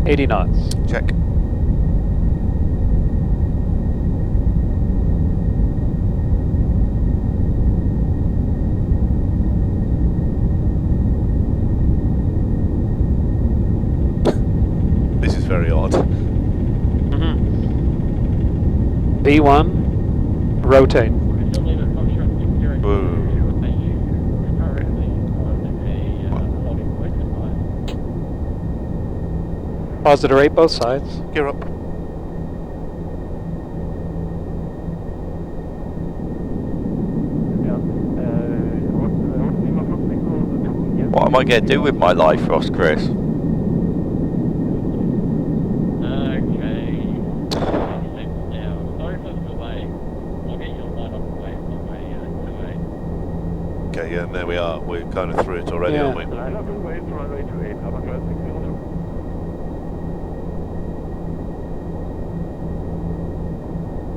$80 knots. Check. This is very odd. V1, rotate. Whoa. Positive rate both sides. Gear up. What am I going to do with my life, Ross Chris? Okay, yeah, and there we are. We're kind of through it already, Yeah. aren't we? Line up and wait, runway 28, Papa Classic 02.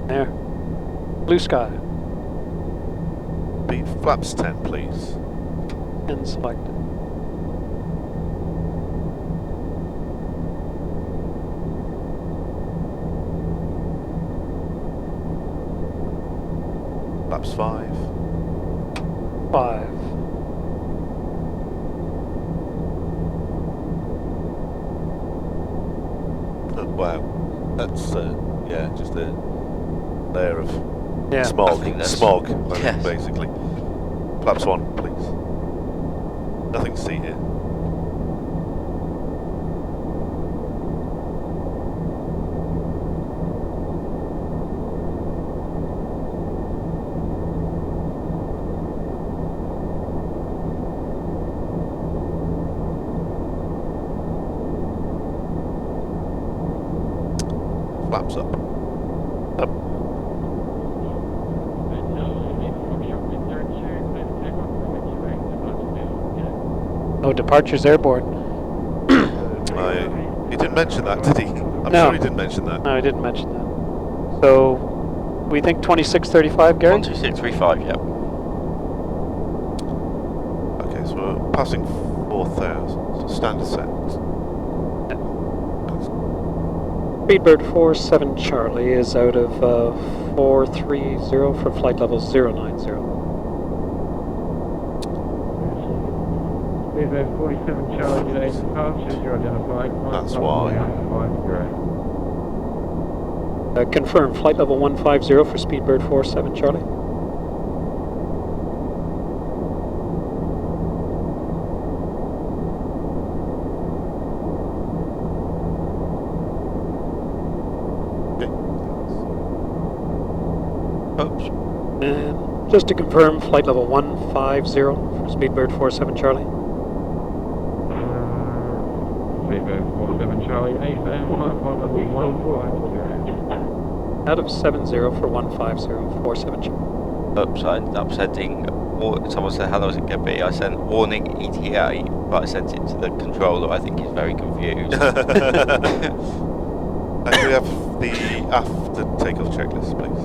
There. Blue sky. Speed flaps 10, please. And selected. Flaps 5. 5. Oh, wow. That's, yeah, just a layer of Yeah. smog. I think that's- Smog, Yes. basically. Flaps 1, please. Nothing to see here. Flaps up. Up. No departures airborne. He didn't mention that, did he? I'm No. sure he didn't mention that. No, I didn't mention that. So, we think 2635, Gary? 12635, yep. Okay, so we're passing 4,000. So standard set. Speedbird 47 Charlie is out of 430 for flight level 090. Speedbird 47 Charlie, today's departures, you're identified. That's why. Confirm flight level 150 for Speedbird 47 Charlie. Oops. And just to confirm, flight level 150 for Speedbird 47 Charlie. Speedbird 47 Charlie, AFM 150. Out of 70 for 150 47 Charlie. Oops, I'm sending. Someone said, how does it get be? I sent warning ETA, but I sent it to the controller. I think he's very confused. And we have the after takeoff checklist, please.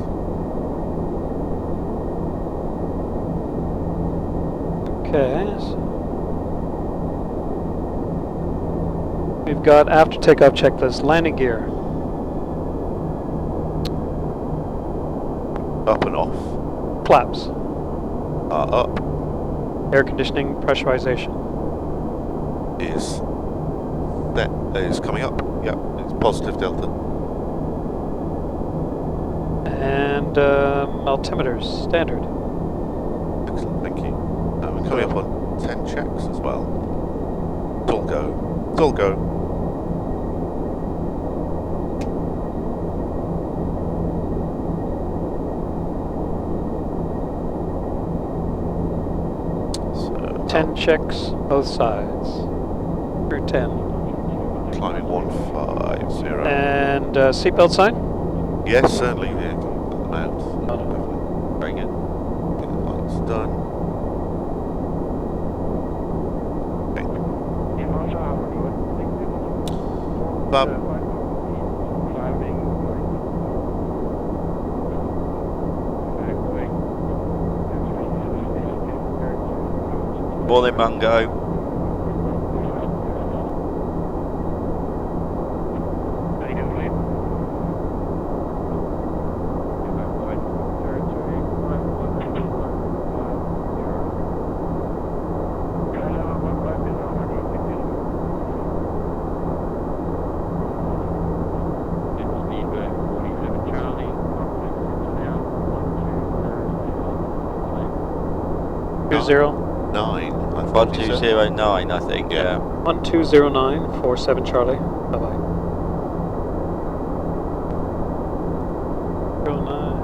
Okay. So we've got after takeoff checklist, landing gear. Up and off. Flaps. Up Air conditioning, pressurization. is coming up. Yep, it's positive delta. And altimeters, standard. Excellent, thank you. We're coming up on 10 checks as well. It's all go. It's all go. So, 10 checks, both sides. Through 10. climbing 150. And seatbelt sign? Yes, certainly. Yeah, got them out. Very good. Okay, lights done. Bob. Morning, Mungo. Two zero. 9. I thought you said. 1209, I think, yeah. 1209, 47 Charlie. Bye bye. 09.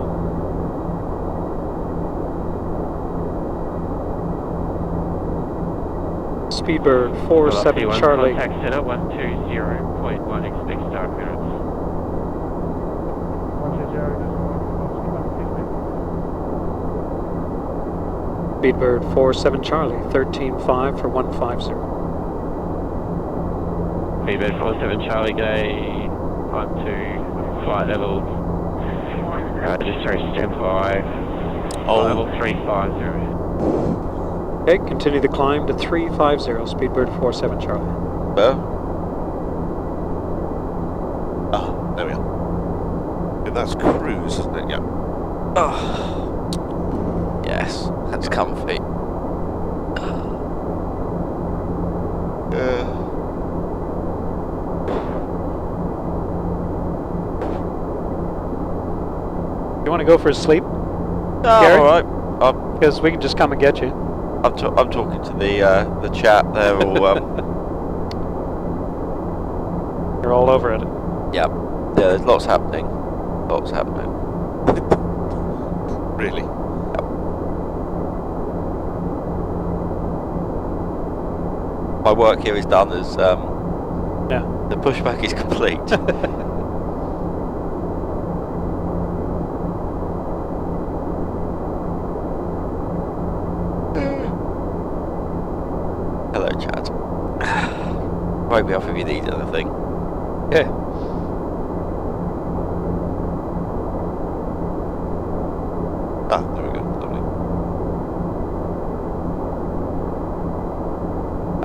Speedbird 47 Charlie. Contact center 120.1, expect start clearance. 120, Speedbird 47 Charlie, 13.5 for 150. Speedbird 47 Charlie, g'day. Climb to flight level. Just stand 5. Flight level 350. Okay, continue the climb to 350, Speedbird 47 Charlie. There we are. And that's cruise, isn't it? Yeah. Oh. Yes, that's comfy. You want to go for a sleep? No, alright. Because we can just come and get you. I'm talking to the chat. They're all You're all over it. yeah, there's lots happening. Lots happening. Really? Yep. My work here is done as the pushback is complete. Hello, chat. Won't be off if you need anything. Okay. There we go. Lovely.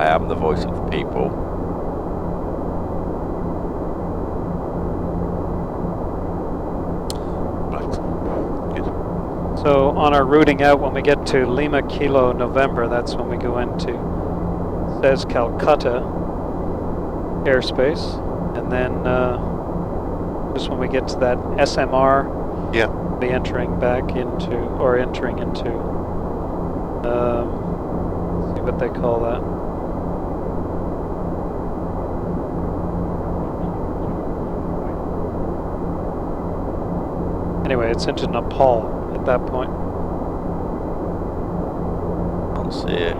I am the voice of the people. Right. Good. So on our routing out, when we get to Lima Kilo November, that's when we go into says Calcutta airspace, and then just when we get to that SMR, yeah, we'll be entering back into, or entering into, let's see what they call that. Anyway, it's into Nepal at that point. I'll see it.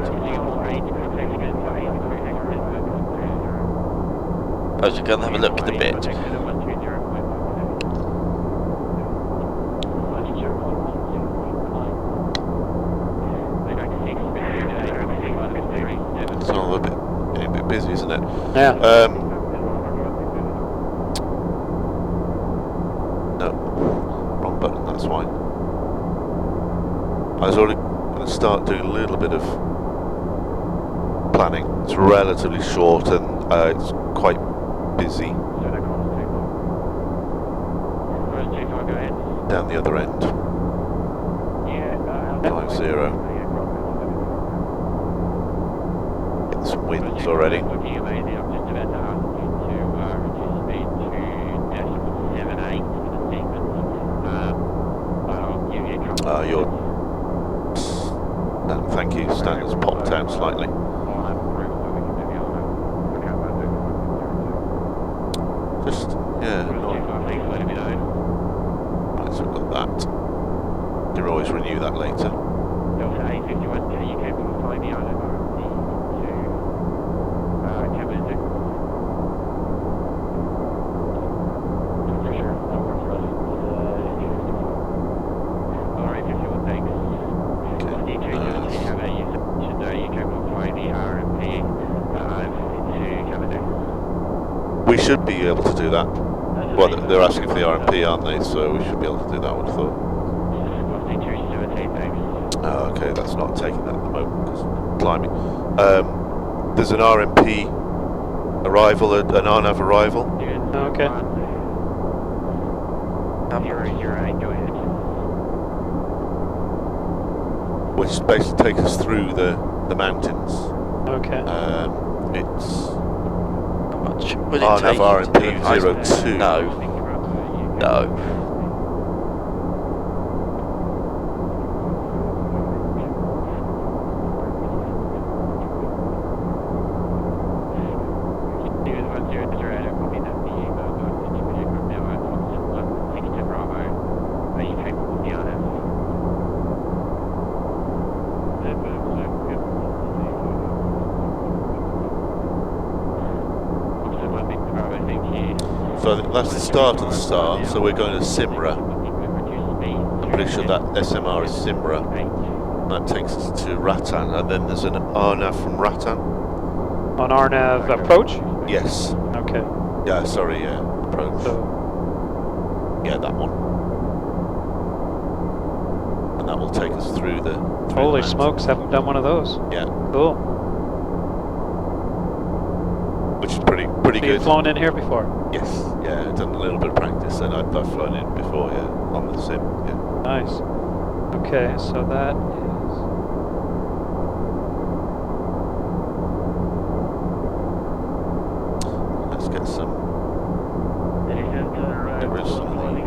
I was going to have a look at the bit. It's all a bit busy, isn't it? Yeah. No, wrong button. That's fine. I was already going to start doing a little bit of planning. It's relatively short and it's quite busy down the other end. 50. Get some winds already. Thank you. Standards popped out slightly. Just, yeah. Right, so we've got that. You can always renew that later. We should be able to do that. Well, they're asking for the RMP, aren't they? So we should be able to do that, I would have thought. Oh, okay, that's not taking that at the moment, because climbing. There's an RMP arrival, an RNAV arrival. Okay. Which basically takes us through the mountains. Okay. It's Will it RNAV take RMP you to 02. No. So that's the start of the star, so we're going to Simra. I'm pretty sure that SMR is Simra. that takes us to Rattan, and then there's an RNAV from Rattan. On RNAV approach? Yes. Okay. Yeah, sorry, yeah, approach. So, yeah, that one. And that will take us through the... holy smokes, haven't done one of those. Yeah. Cool. Which is pretty good. You've flown in here before? Yes, yeah, I've done a little bit of practice, and I've flown in before, yeah, on the sim, yeah. Nice. Okay, so that is... Let's get some... Get rid of some of the...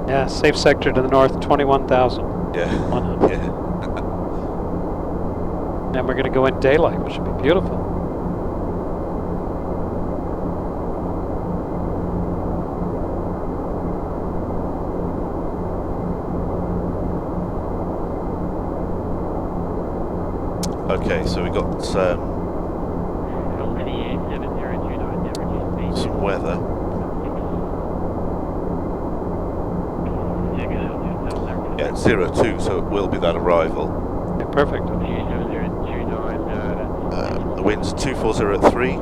Yeah, safe sector to the north, 21,000. Yeah. 100. Yeah. And we're going to go in daylight, which should be beautiful. Okay, so we got some weather. Yeah, it's 02, so it will be that arrival. Okay, perfect. The wind's 240 at 3.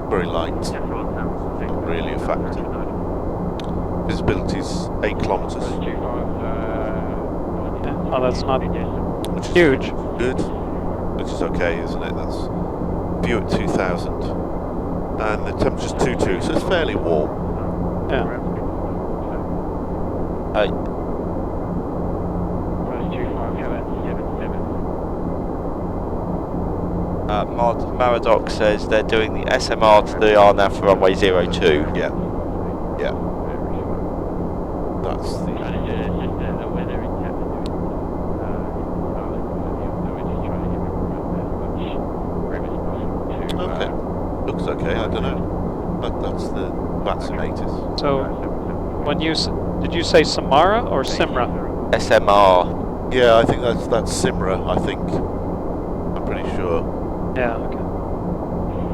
Very light. Not really a factor. Visibility's 8 kilometres. Yeah. Oh, that's not huge. Good. Which is okay, isn't it? That's view at 2,000. And the temperature's 22, so it's fairly warm. Yeah. Maradoc says they're doing the SMR to the RNAV for runway 02. Yeah. Yeah. That's the... Okay. Looks okay, I don't know. But that's the vaccinated. So, when you... Did you say Samara or Simra? SMR. Yeah, I think that's Simra, I think. I'm pretty sure. Yeah, okay.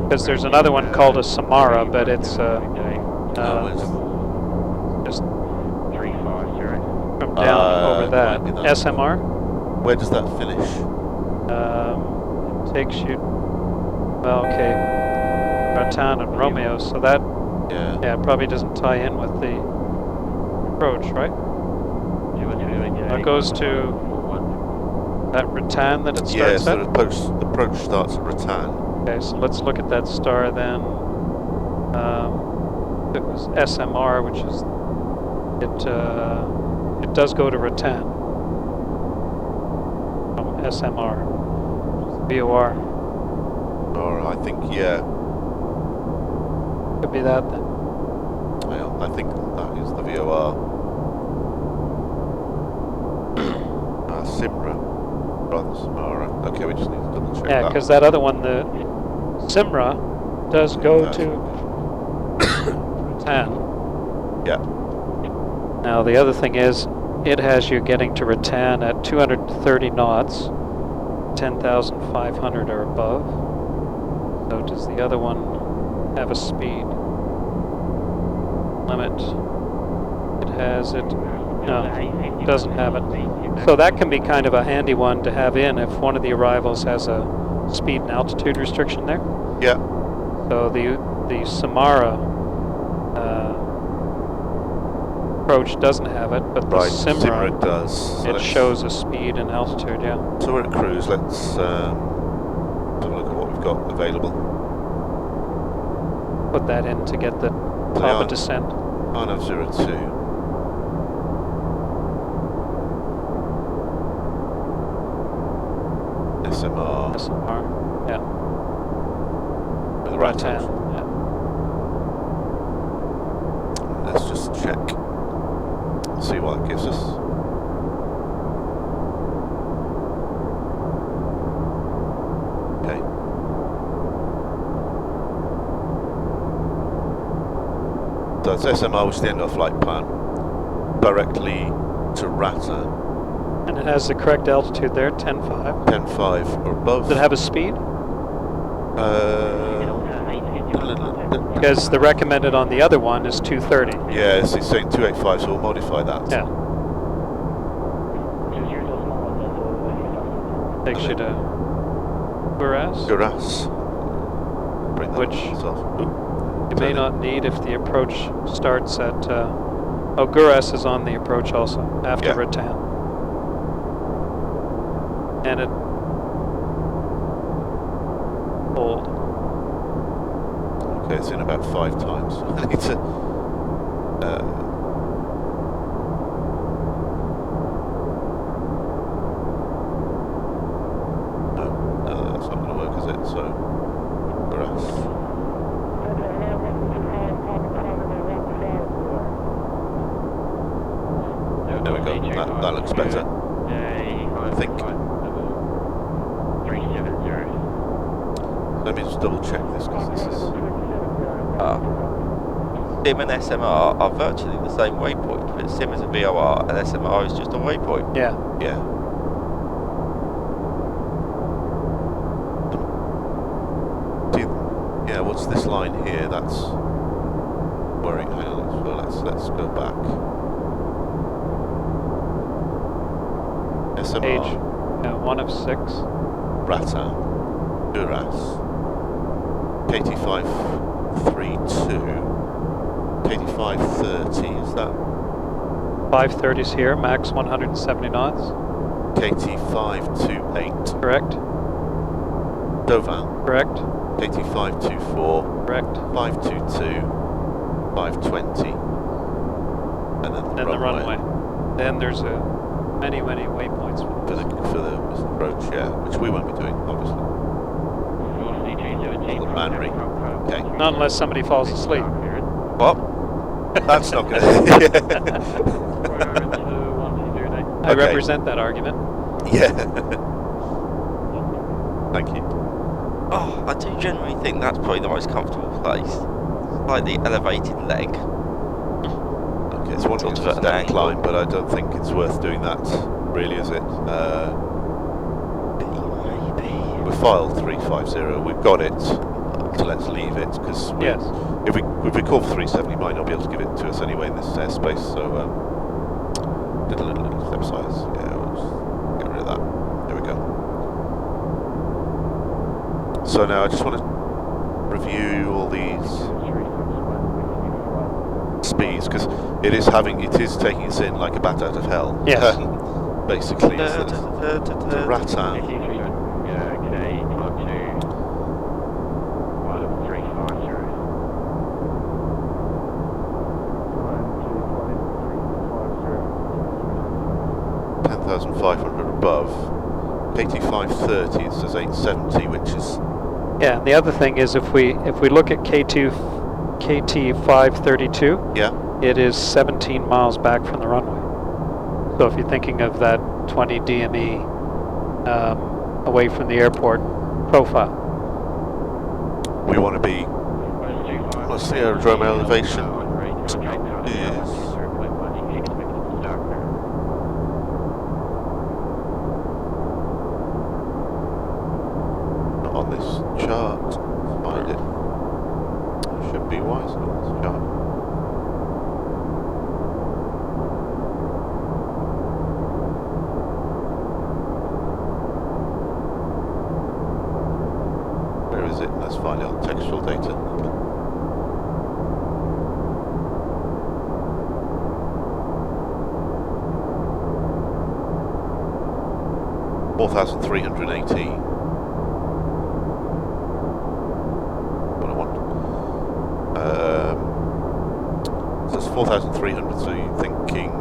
Because there's another one called a Samara, but it's just from down over that. SMR? Where does that finish? It takes you, well, okay, Rattan and Romeo, so that, yeah, probably doesn't tie in with the approach, right? It goes to that Rattan that it starts yeah, so at? the approach starts at Rattan. Okay, so let's look at that star then. It was SMR, which is it does go to Rattan from SMR, VOR. Or I think Could be that then. I think that is the VOR. Simra. Rather Samara. Okay, we just need to double check that. Yeah, because that other one, the Simra, does go to Rattan. Yeah. Now the other thing is, it has you getting to Rattan at 230 knots, 10,500 or above. So does the other one have a speed limit? It has it. No, it doesn't have it. So that can be kind of a handy one to have in if one of the arrivals has a speed and altitude restriction there. Yeah. So the Samara approach doesn't have it, but the Right, Simra, Simra does. So it let's- shows a speed and altitude, yeah. So we're at cruise, let's have a look at what we've got available. Put that in to get the top of descent. RNAV 02. SMR. SMR, yeah. With the Right right hand, yeah. Let's just check. See what that gives us. Okay. So it's SMR, which is the end of flight plan, directly to Rata. And it has the correct altitude there, 10.5. 10.5 or above. Does it have a speed? Because the recommended on the other one is 230. Yeah, so he's saying 285, so we'll modify that. Yeah. Takes you to Guras, Guras. Bring that which yourself. you may not need if the approach starts at... oh, Guras is on the approach also, after Yeah. Rattan. And it... hold. Okay, it's in about 5 times. I need to... no, that's not going to work, is it? So, Guras. There we go. That looks better. I think. 370. Let me just double check this because this is. Sim and SMR are virtually the same waypoint, but Sim is a VOR and SMR is just a waypoint. Yeah. Yeah. Yeah, what's this line here? That's worrying. Hang on, let's go back. SMR. Page 1 of 6. Rata. Duras. KT532. KT530, is that? 530's here, max 170 knots. KT528. Correct. Dovan. Correct. KT524. Correct. 522. 520. And then the runway. Then there's many waypoints For the approach, yeah, which we won't be doing, obviously. The Manry. Okay. Not unless somebody falls asleep. What? That's not good. I represent that argument. Yeah. Thank you. Oh, I do generally think that's probably the most comfortable place. Slightly elevated leg. Okay, it's one Sort of to at an step angle. climb, but I don't think it's worth doing that, really, is it? We filed 350, we've got it, so let's leave it, because Yes. if we call for 370, we might not be able to give it to us anyway in this airspace, so did a little step size, yeah, we'll just get rid of that. There we go. So now I just want to review all these speeds, because it is taking us in like a bat out of hell. Yes. Basically, so the Rattan. Above. KT530, it says 870, which is... Yeah, and the other thing is if we look at KT532, yeah, it is 17 miles back from the runway. So if you're thinking of that 20 DME away from the airport profile. We want to be... What's the aerodrome elevation? On this chart, let's find it. Should be wise on this chart. Where is it? Let's find it on textual data. 4,318. What I want. So it's 4,300, so you're thinking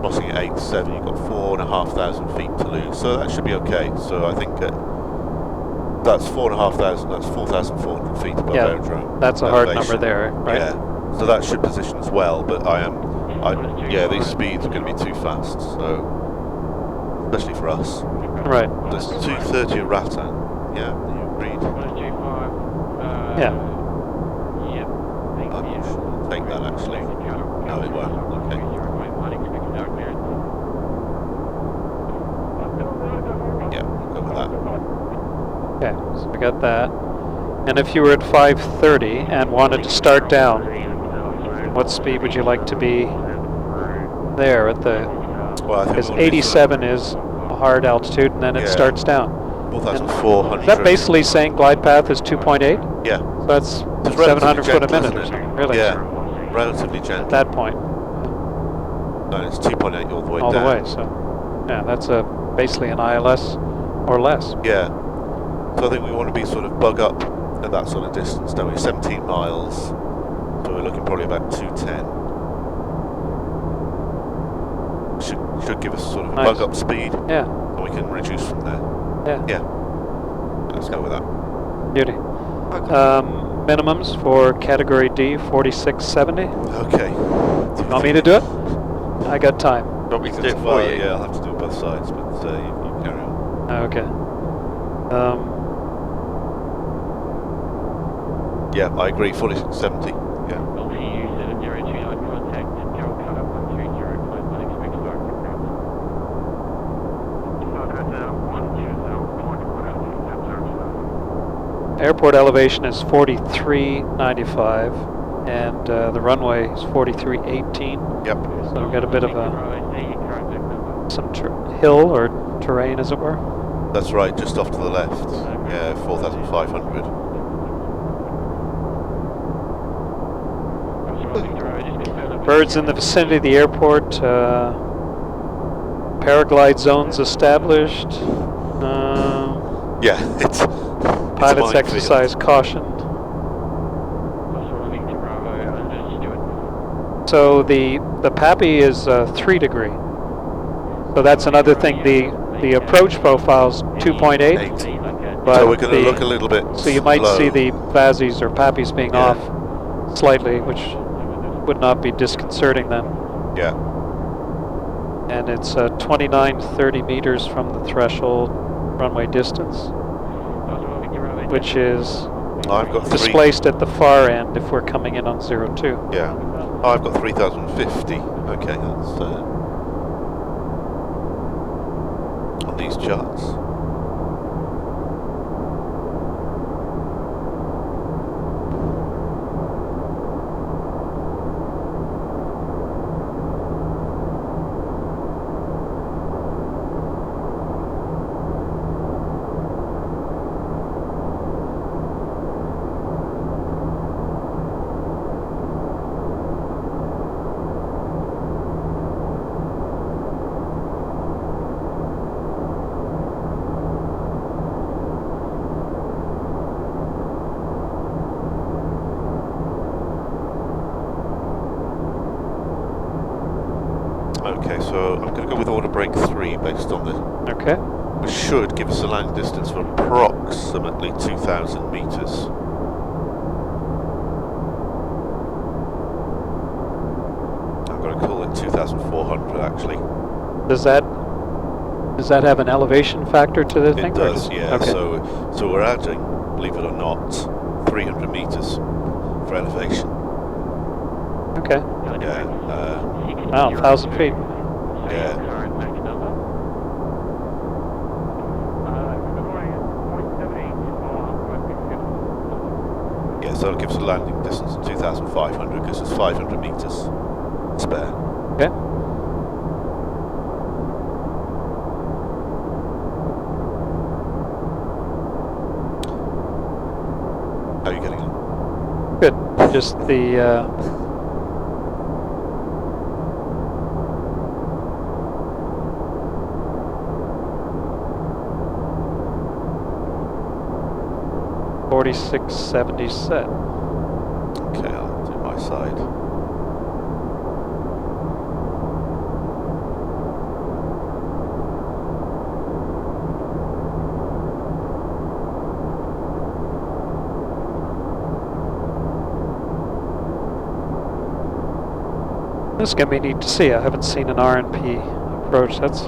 crossing at 8.7, you've got 4,500 feet to lose, so that should be okay. So I think that's 4,500, that's 4,400 feet above aerodrome. That's a hard number there, right? Yeah, so that should position as well, but yeah, these speeds are going to be too fast, so especially for us. Right. There's 230 at Rattan. Yeah, you agreed. Yeah. I'll take that actually. No, it won't. Okay. Yeah, we'll go with that. Okay, so we got that. And if you were at 530 and wanted to start down, what speed would you like to be there at the... Well, I think because 87 is a hard altitude, and then it starts down. 4,400. Is that basically saying glide path is 2.8? Yeah. So that's 700 foot a minute or something, really? Yeah, relatively gentle. At that point. No, it's 2.8 all the way all down. the way, so yeah, that's basically an ILS or less. Yeah. So I think we want to be sort of bug up at that sort of distance, don't we? 17 miles. So we're looking probably about 210. Should give us sort of a bug up speed. Yeah. And we can reduce from there. Yeah. Yeah. Let's go with that. Beauty. Minimums for category D, 4670. Okay. You want me to do it? I got time. Want me to do it for you? Yeah, I'll have to do both sides, but you carry on. Okay. Yeah, I agree. 4670. Yeah. Airport elevation is 4395, and the runway is 4318. Yep. So we've got a bit of some hill or terrain, as it were. That's right, just off to the left. Yeah, 4,500. Birds in the vicinity of the airport. Paraglide zones established. Yeah, it's pilots exercise caution. So the PAPI is 3 degree. So that's another thing. The approach profile is 2.8. But so we're going to look a little bit So you might slow. see the VASIs or PAPIs being off slightly, which would not be disconcerting then. Yeah. And it's 2930 meters from the threshold runway distance, which is I've got displaced at the far end if we're coming in on 02. Yeah. Oh, I've got 3,050. Okay, that's on these charts. Okay, so I'm going to go with order break 3 based on the... Okay. Which should give us a landing distance of approximately 2,000 meters. I'm going to call it 2,400 actually. Does that have an elevation factor to the thing? It does, yeah. Okay. So we're adding, believe it or not, 300 meters for elevation. Okay. Yeah. Wow, 1,000 feet. Yeah. Yeah, so it'll give us a landing distance of 2,500 because there's 500 meters spare. Okay. How are you getting on? Good. Just the 4670 set. Okay, I'll do my side. This is going to be neat to see. I haven't seen an RNP approach. That's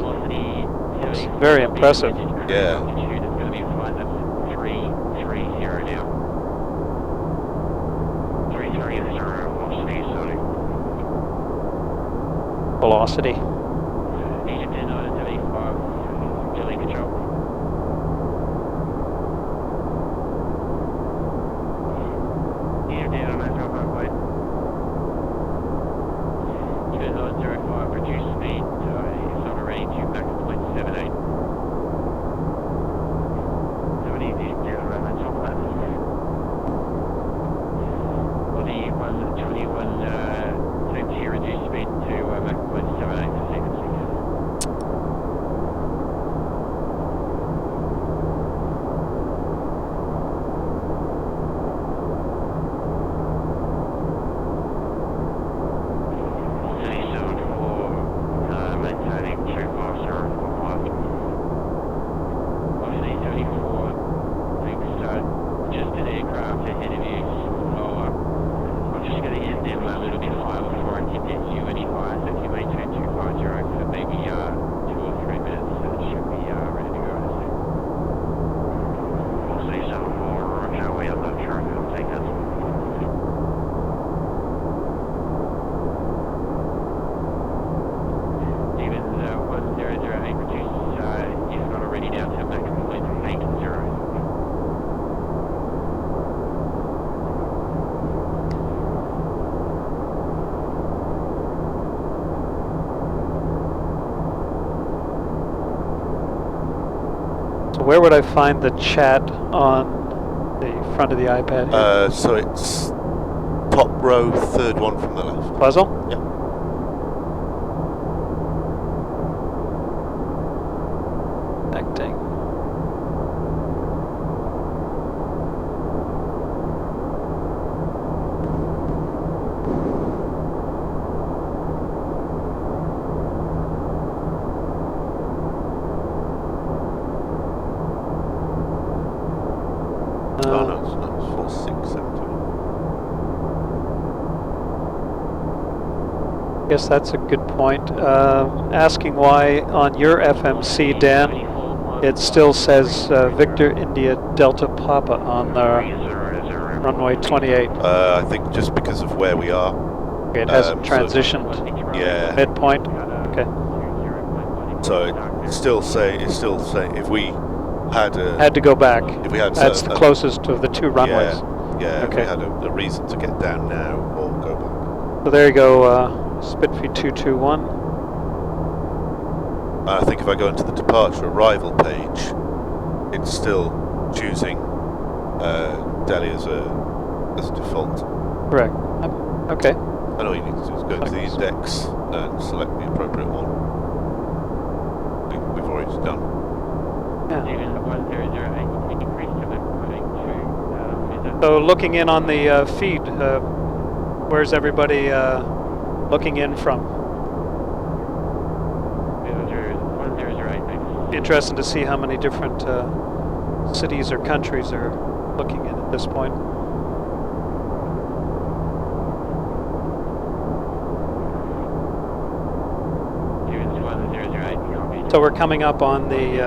very impressive. Yeah. Altitude is going to be flight level 330 now. 330 velocity, sorry. Velocity. Egypt 975, Delhi control. Egypt 975, wait. Egypt 905, reduce speed to it's not already to max 0.78. 70 Egypt 9 top left. Body 121, same tier, reduce speed to max 0.78 for sequencing. Maintaining 25045. Obviously 74, thanks, just an aircraft ahead of you, lower. I'm just going to hit them a little bit higher before I can get you any higher, so if you maintain 250 for maybe 2 or 3 minutes, it should be ready to go. We'll see 74, roger, we are not sure if it'll take us. Even 1008 reduce, if not already down to max 0.80. So where would I find the chat on the front of the iPad here? So it's top row, third one from the left. Puzzle? Yeah. Connecting. Oh no, it's not. It's 4670. Guess that's a good point. Asking why on your FMC, Dan, it still says Victor India Delta Papa on the runway 28. I think just because of where we are. Okay, it hasn't transitioned Yeah. midpoint. Okay. So it's still saying if we had to go back. If we had That's the closest of the two runways. Yeah. If Okay. we had a reason to get down now or go back. So there you go, Spitfire 221. I think if I go into the departure arrival page, it's still choosing Delhi as a default. Correct. Okay. And all you need to do is go to the index and select the appropriate one. We've already done. Yeah. Even 1008, increase to max 0.82. So looking in on the feed, where's everybody looking in from? 1008, thanks. Interesting to see how many different cities or countries are looking in at this point. So we're coming up on the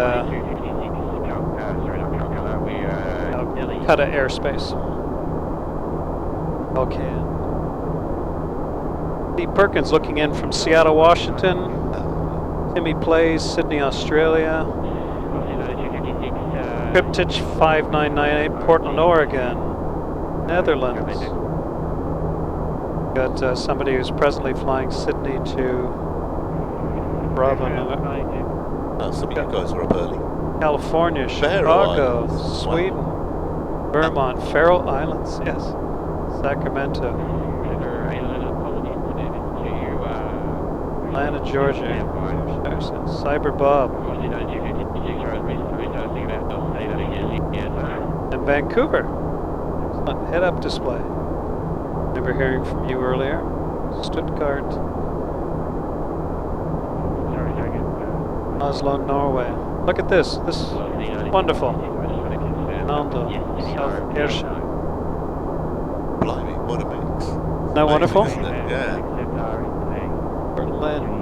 Calcutta airspace. Okay. Pete Perkins looking in from Seattle, Washington. Timmy Plays, Sydney, Australia. Cryptich 5998, Portland, Oregon, Netherlands. Got somebody who's presently flying Sydney to Bravo. Some of you guys are up early. California, Chicago, Sweden, Vermont, Faroe Islands, yes, Sacramento, Atlanta, Georgia, Cyber Bob, and Vancouver. Excellent. Head-up display. Remember hearing from you earlier. Stuttgart, Oslo, Norway. Look at this. This is wonderful. Kathmandu, South Ayrshire. Blimey, what a mix. Isn't that wonderful? Isn't it? Yeah. Berlin.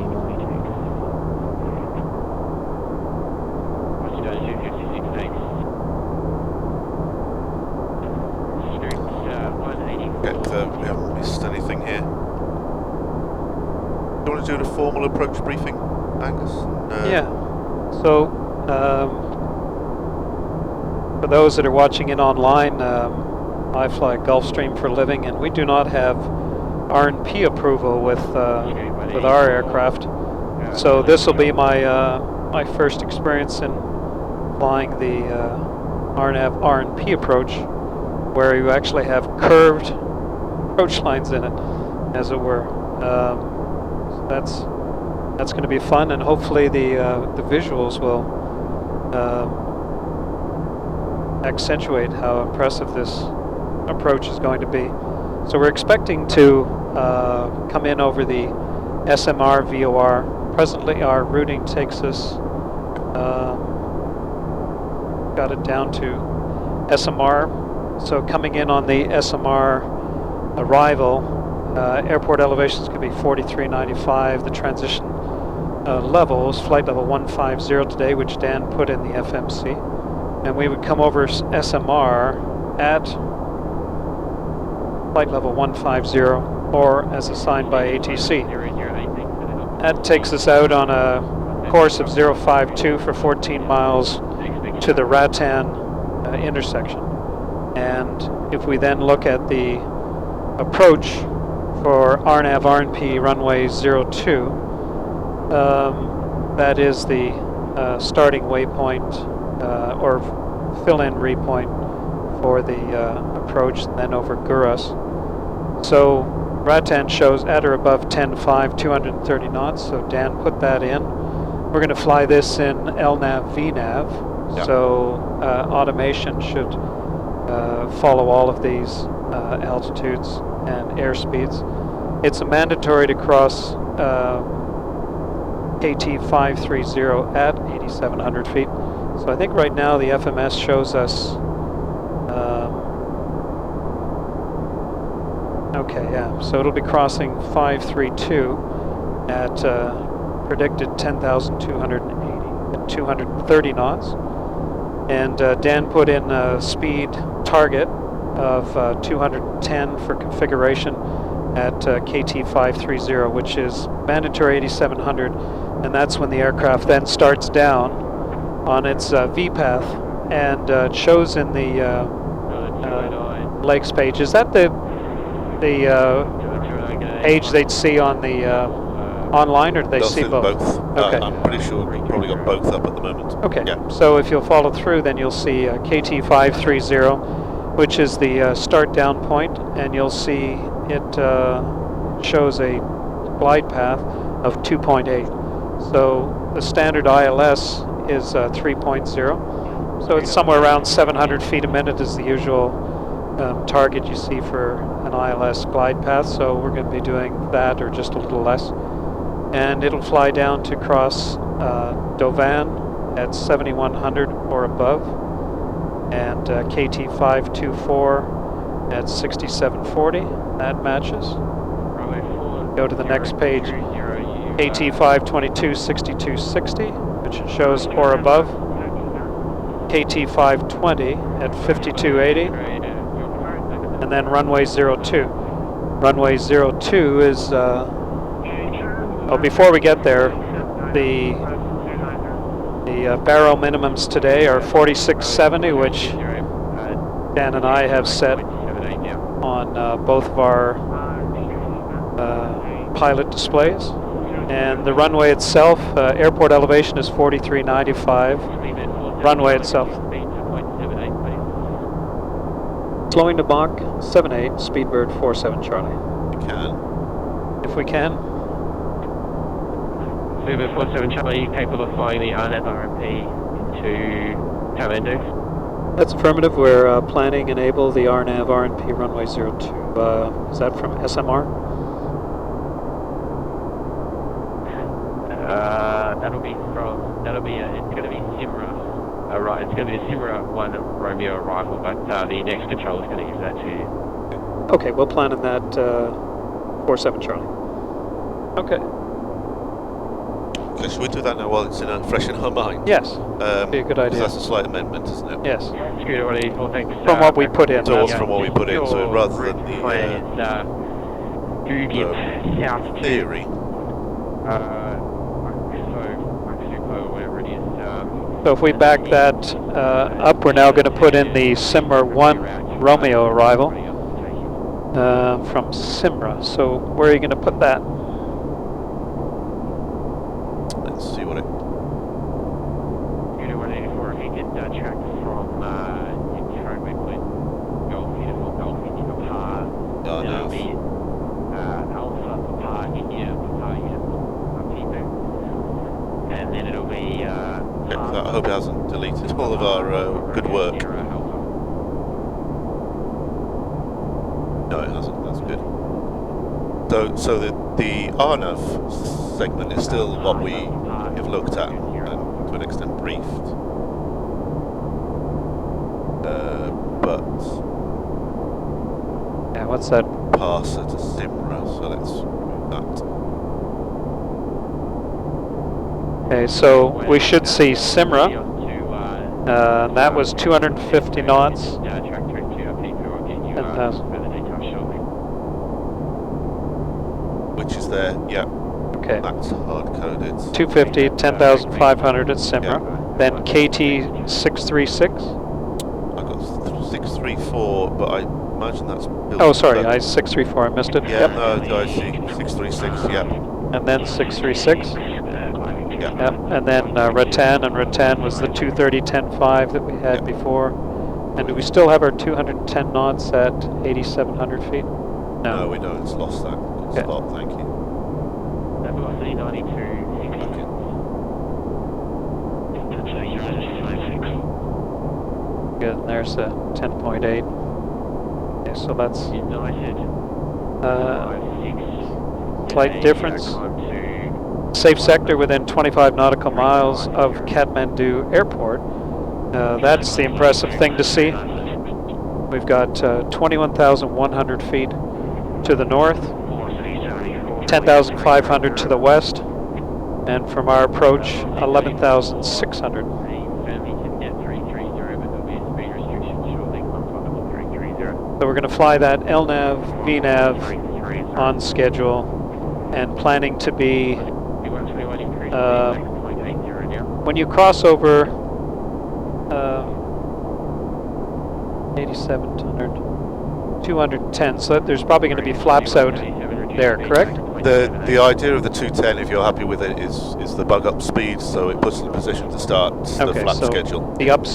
We haven't missed anything here. Do you want to do a formal approach briefing, Angus? Yeah. So, for those that are watching it online, I fly Gulfstream for a living, and we do not have R&P approval with our aircraft. So this will be my my first experience in flying the RNAV R&P approach, where you actually have curved approach lines in it, as it were. So that's going to be fun, and hopefully the visuals will accentuate how impressive this approach is going to be. So we're expecting to come in over the SMR VOR. Presently our routing takes us, got it down to SMR. So coming in on the SMR arrival, airport elevations could be 4395. The transition level is flight level 150 today, which Dan put in the FMC. And we would come over SMR at flight level 150, or as assigned by ATC. That takes us out on a course of 052 for 14 miles to the Rattan intersection. And if we then look at the approach for RNAV RNP runway 02, that is the starting waypoint or fill-in repoint for the approach, and then over Guras. So Rattan shows at or above 10.5, 230 knots, so Dan put that in. We're going to fly this in LNAV, VNAV, so automation should follow all of these altitudes and airspeeds. It's a mandatory to cross KT 530 at 8,700 feet. So I think right now the FMS shows us, okay, yeah, so it'll be crossing 532 at predicted 10,280 at 230 knots. And Dan put in a speed target of 210 for configuration at KT 530, which is mandatory 8,700, and that's when the aircraft then starts down on its V path, and it shows in the legs page. Is that the page they'd see on the online, or do they see both? Okay. I'm pretty sure we've probably got both up at the moment. Okay. Yeah. So if you'll follow through, then you'll see KT 530, which is the start down point, and you'll see it shows a glide path of 2.8. So the standard ILS is 3.0. So it's somewhere around 700 feet a minute is the usual target you see for an ILS glide path. So we're going to be doing that or just a little less. And it'll fly down to cross Dovan at 7,100 or above, and KT 524 at 6,740. That matches. Go to the next page. KT 522 6260, which shows or above. KT 520 at 5280, and then runway 02. Runway 02 is. Oh, before we get there, the barrel minimums today are 4670, which Dan and I have set on both of our pilot displays. And the runway itself, airport elevation is 4395. Runway itself. Slowing to Mach 78, Speedbird 47 Charlie. We can. If we can. Speedbird 47 Charlie, capable of flying the RNAV RMP into Kathmandu. That's affirmative. We're planning enable the RNAV RNP runway 02. Is that from SMR? That'll be it's going to be Simra. Right, it's going to be a Simra 1 Romeo arrival, but the next controller is going to give that to you. Okay, we'll plan on that 47 Charlie. Okay. Okay, should we do that now while it's fresh in our mind? Yes. Be a good idea. That's a slight amendment, isn't it? Yes. From what we put in. From what we put in, so rather than the theory. So if we back that up, we're now going to put in the Simra 1 Romeo arrival from Simra. So where are you going to put that? Let's see what it... You know what, 84, if you get track from Intro, we put Golf Uniform, Golf Uniform Papa, Oh, then it'll no. be Alpha Papa India Papa Uniform Tipu, and then it'll be I hope it hasn't deleted all of our good work. No, it hasn't. That's good. So the RNAV segment is still what we have looked at and to an extent briefed. But Yeah, what's that? parser to Simra, so let's remove that. Okay, so we should see Simra. That was 250 knots. 10,000. Which is there, yeah. Okay. That's hard coded. 250, 10,500 at Simra. Then KT 636. I got 634, but I imagine that's built. Oh, sorry, 634. I missed it. Yeah, Yep. no, I see. 636, yeah. And then 636. Yeah. Yep. And then Rattan, and Rattan was the 230, 10.5 that we had before. And do we still have our 210 knots at 8,700 feet? No, we don't. It's lost that. Good spot, thank you. Good, and there's a 10.8. Okay, so that's slight difference. Safe sector within 25 nautical miles of Kathmandu Airport. That's the impressive thing to see. We've got 21,100 feet to the north, 10,500 to the west, and from our approach, 11,600. So we're going to fly that LNAV, VNAV on schedule, and planning to be, when you cross over 8,700, 210, so there's probably going to be flaps out there, correct? The idea of the 210, if you're happy with it, is the bug up speed, so it puts in a position to start the flap so schedule. The up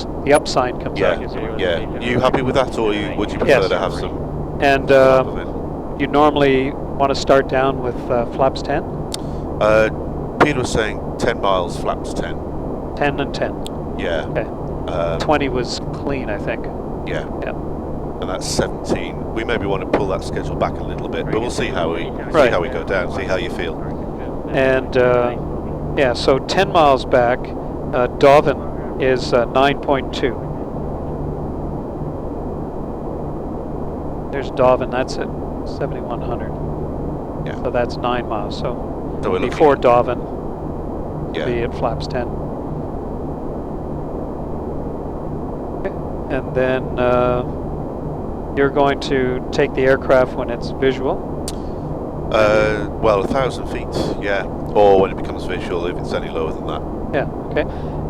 sign comes out. Yeah. Are you happy with that, or would you prefer to have some? And you normally want to start down with flaps 10? Peter was saying 10 miles, flaps 10. 10 and 10. Yeah. Okay. 20 was clean, I think. Yeah. Yeah. And that's 17. We maybe want to pull that schedule back a little bit, but we'll see how we go down. See how you feel. And yeah, so 10 miles back, Darwin is 9.2. There's Darwin. That's at 7,100. Yeah. So that's 9 miles. So we're before Darwin, be at flaps 10. Okay. And then you're going to take the aircraft when it's visual? Well, 1,000 feet, yeah. Or when it becomes visual, if it's any lower than that. Yeah, okay.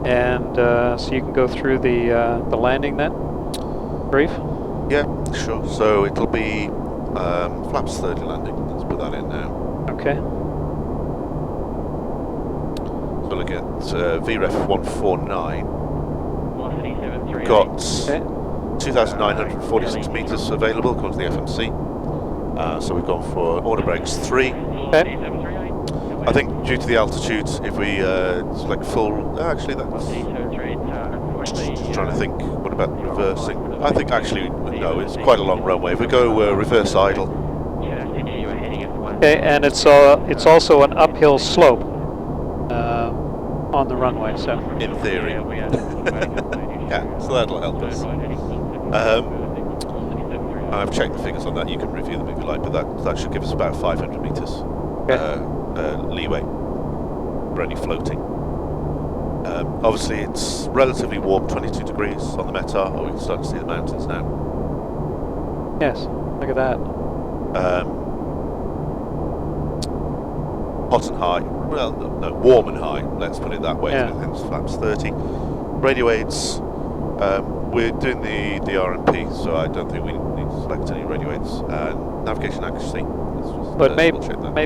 And so you can go through the landing then? Brief? Yeah, sure. So it'll be flaps 30 landing. Let's put that in now. Okay. So look at VREF 149. Got 2,946 meters available according to the FMC. So we've gone for order brakes 3. Okay. I think due to the altitude, if we select full, actually that's, just trying to think, what what about reversing? I think actually, no, it's quite a long runway. If we go reverse idle. Okay, and it's also an uphill slope on the runway, so. In theory. Yeah, so that'll help us. I've checked the figures on that, you can review them if you like, but that should give us about 500 metres leeway for any floating. Obviously it's relatively warm, 22 degrees on the METAR. Oh, we can start to see the mountains now. Yes, look at that. Hot and high, well, no, warm and high, let's put it that way, hence flaps 30. Radio aids, we're doing the RMP, so I don't think we need to select any radio aids. Navigation accuracy. But may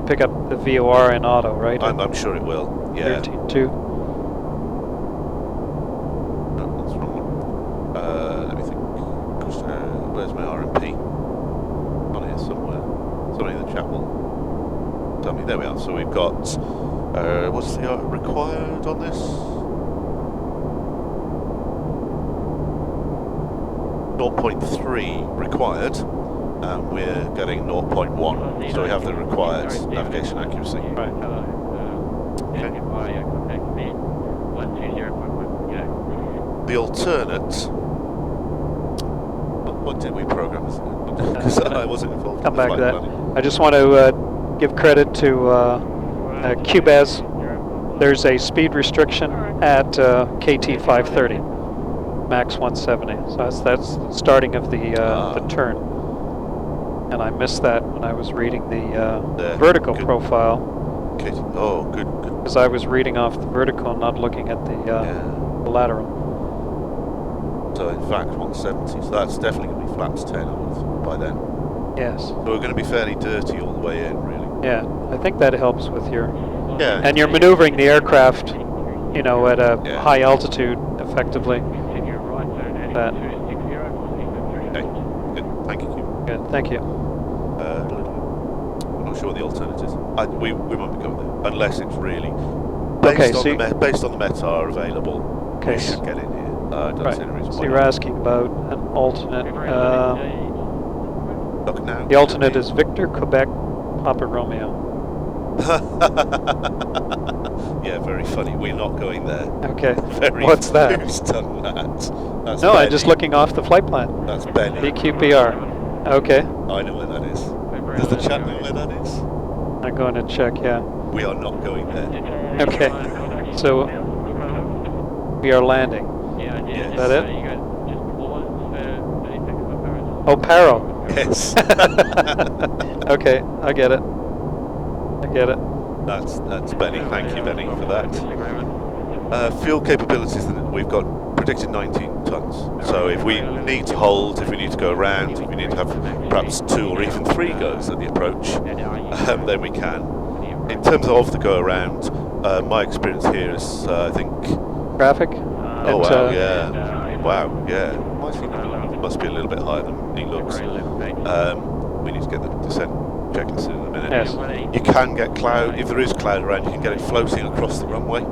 pick up the VOR in auto, right? I'm sure it will, yeah. 13.2. No, that's the wrong one. Let me think. Where's my RMP? On here somewhere. Somebody in the chat will tell me. There we are. So we've got, what's the required on this? 0.3 required, and we're getting 0.1. So we have the required navigation accuracy. Right. Okay. The alternate. What did we program? Because I wasn't involved. Come back to that. I just want to give credit to QBEZ. There's a speed restriction at KT 530, max 170. So that's the starting of the turn. And I missed that when I was reading the vertical profile. Okay. Oh, good. Because I was reading off the vertical, not looking at the lateral. So in fact 170, so that's definitely going to be flaps 10 by then. Yes. So we're going to be fairly dirty all the way in, really. Yeah, I think that helps with your... Yeah. And you're maneuvering the aircraft, you know, at a high altitude, effectively. That. Okay, good. Thank you. Good, thank you. I'm not sure what the alternative is. We won't be going there, unless it's really... Based on the METAR available, we should get in here. So you're asking about an alternate. Look now. The alternate is Victor, Quebec, Papa Romeo. Yeah, very funny. We're not going there. Okay. What's that? Who's done that? That's no, Benny. I'm just looking off the flight plan. That's Benny. BQPR. Okay. I know where that is. Does the chat know where that is? I'm going to check, yeah. We are not going there. Okay. So we are landing. Yes. Is that it? Oh, Paro. Yes. Okay, I get it. That's Benny. Thank you, Benny, for that. Fuel capabilities, we've got predicted 19 tons. So if we need to hold, if we need to go around, if we need to have perhaps 2 or even 3 goes at the approach, then we can. In terms of the go around, my experience here is, I think... Traffic? Oh, wow, yeah. Wow, yeah. It must be a little bit higher than he looks. We need to get the descent checklist in a minute. Yes. You can get cloud, if there is cloud around, you can get it floating across the runway.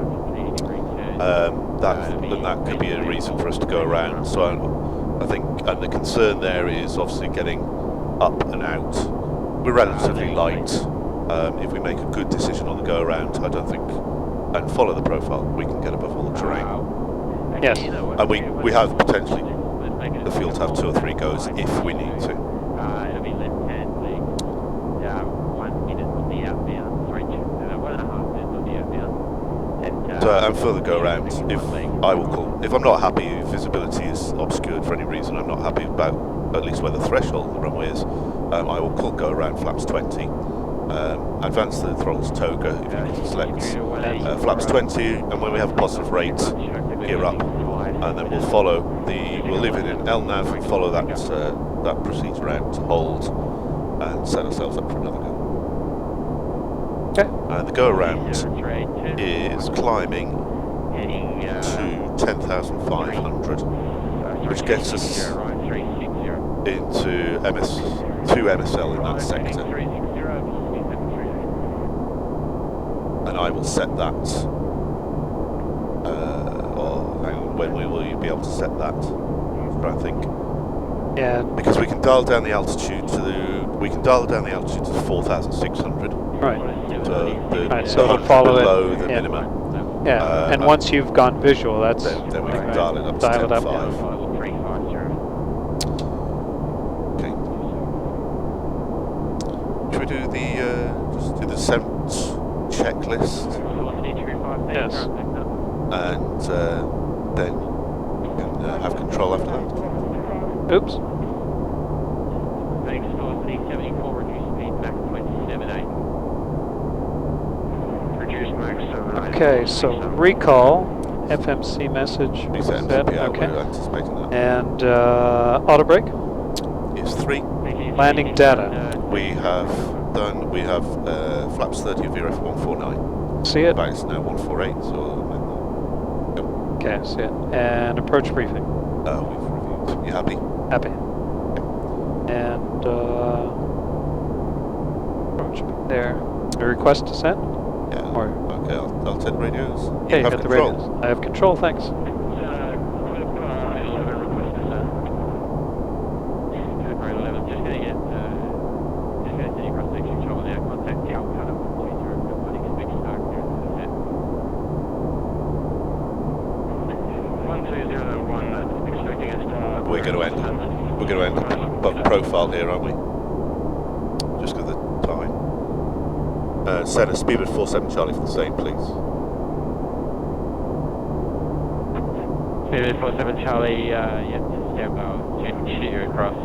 That could be a reason for us to go around. So I think, and the concern there is obviously getting up and out. We're relatively light. If we make a good decision on the go around, I don't think, and follow the profile, we can get above all the terrain. Yes. And we have potentially the fuel to have 2 or 3 goes if we need to. And further go around, if I'm not happy, if visibility is obscured for any reason, I'm not happy about at least where the threshold of the runway is, I will call go around flaps 20. Advance the throttles toga if you need to select flaps 20, and when we have a positive rate, gear up, and then we'll leave it in LNAV and follow that procedure out to hold and set ourselves up for another go. Okay. And the go around is climbing to 10,500, which gets us into MSL in that sector. And I will set that. Hang on, when will you be able to set that? cheaper, I think. Yeah. Because we can dial down the altitude to 4,600. Right. So the Right, so we'll 100 follow below it. the Yeah. minimum. Yeah. And once you've gone visual, that's then we can right. dial it up to 10.5. Okay. Should we do the just do the descent checklist? Yes. And then we can have control after that. Oops. Thanks, velocity 74, reduce speed back 0.78. Reduce max 78. Okay, so recall, FMC message. Set, set, yeah, okay. we're anticipating that. And auto brake? Is 3. Landing data. We have done, flaps 30 of VRF 149. See it? Bags now 148, so... Okay, see it. And approach briefing. We've reviewed. You happy? Happy. And approach there. A request to send? Yeah. Or okay, I'll take the radios. okay, You have got the control. radios. I have control, thanks. We're going to end above profile here, aren't we? Just because of the time. Send a speed at 47 Charlie for the same, please. Speed at 47 Charlie, yeah, just stand by. Shoot you across.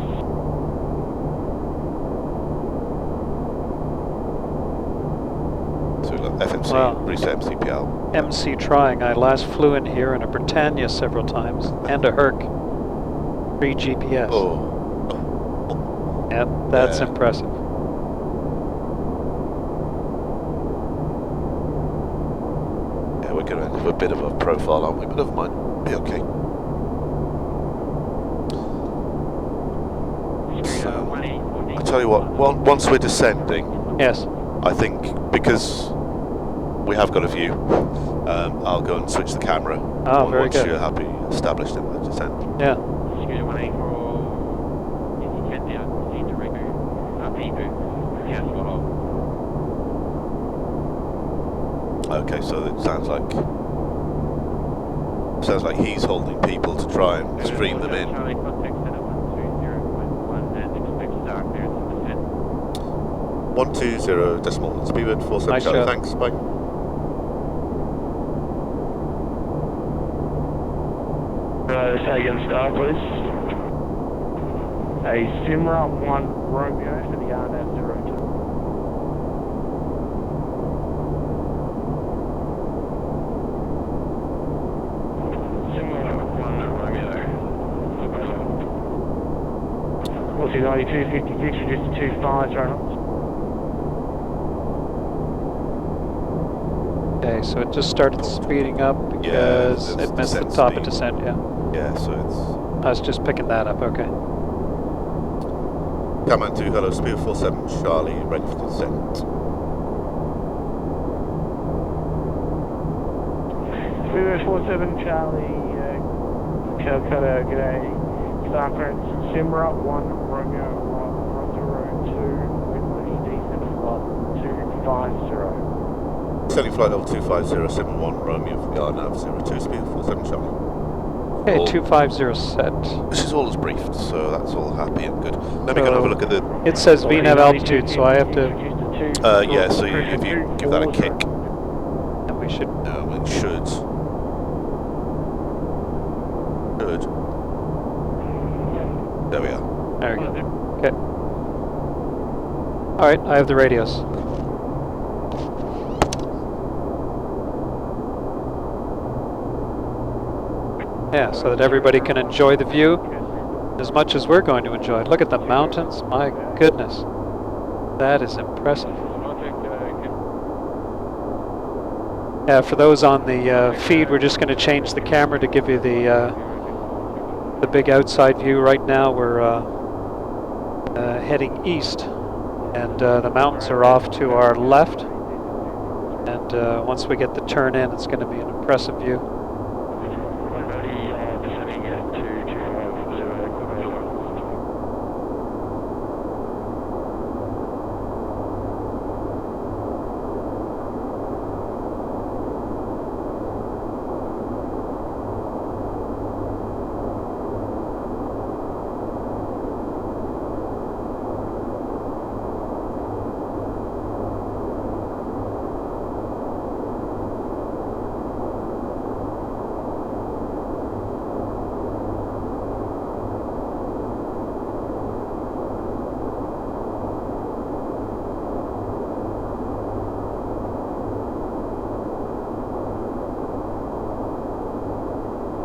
So we've got FMC, reset MCPL. MC trying. I last flew in here in a Britannia several times, and a Herc. Free GPS. Oh. Yep, that's impressive. Yeah, we're going to have a bit of a profile, aren't we? But never mind. Be okay. So, I tell you what, once we're descending, yes, I think because we have got a view, I'll go and switch the camera. Oh, very once good. you're happy established in the descent. Yeah. Okay, so it sounds like he's holding people to try and stream them in. 120 decimal speedbird 47 Nice Charlie. shot. Thanks. Bye. Say again, star, please. A Simra 1 Romeo for the RNAV 02. What's your 9256, reduced to 25, right? Okay, so it just started speeding up because it missed the top of descent, yeah. Yeah, so it's... I was just picking that up, okay. Kathmandu, hello, speed 47 Charlie, ready for descent. Speed 47 Charlie, Calcutta, g'day. Star Prince, Simra 1 Romeo 102 with the descent slot 250. Sending flight level 25071 Romeo for the RNAV 02, speed 47 Charlie. Okay, 250 set. This is all as briefed, so that's all happy and good. Let me go and have a look at the... It says VNAV altitude, so I have to... yeah, so if you give that a kick... And we should... No, it should. Good. There we are. There we go. Okay. Alright, I have the radios. Yeah, so that everybody can enjoy the view as much as we're going to enjoy it. Look at the mountains, my goodness. That is impressive. Yeah, for those on the feed, we're just going to change the camera to give you the big outside view. Right now we're heading east, and the mountains are off to our left. And once we get the turn in, it's going to be an impressive view.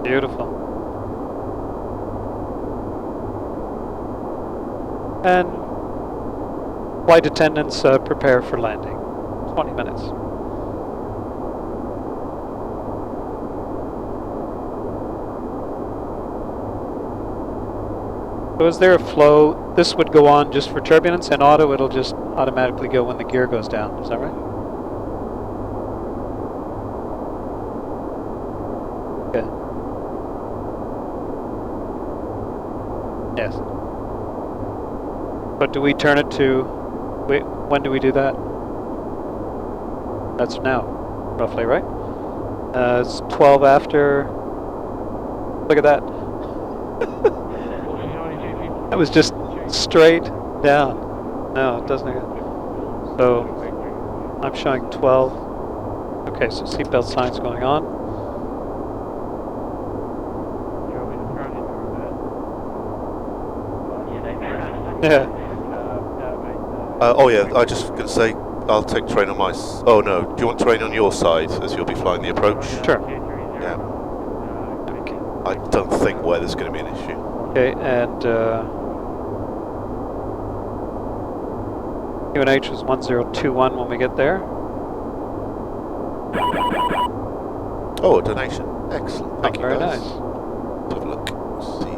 Beautiful. And flight attendants prepare for landing. 20 minutes. So is there a flow? This would go on just for turbulence, and auto it'll just automatically go when the gear goes down. Is that right? Okay. Yes. But do we turn it to, wait, when do we do that? That's now, roughly, right? It's 12 after, look at that. That was just straight down. No, it doesn't. So, I'm showing 12. Okay, so seatbelt sign's going on. Yeah. Oh yeah, I just going to say, I'll take terrain on my... oh no, do you want terrain on your side as you'll be flying the approach? Sure. Yeah. Okay. I don't think weather's going to be an issue. Okay, and UNH was 1021 when we get there. Oh, a donation. Excellent. Thank you, very guys. nice. Let's have a look. See.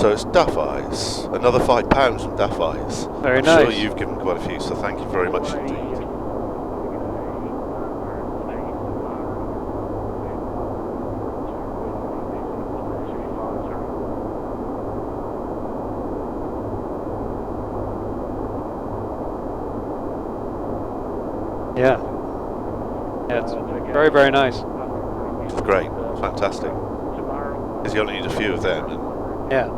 So it's Duff Eyes. Another £5 from Duff Eyes. Very I'm nice. sure you've given quite a few, so thank you very much indeed. Yeah. Yeah, it's very, very nice. It's great. Fantastic. Because you only need a few of them. And yeah.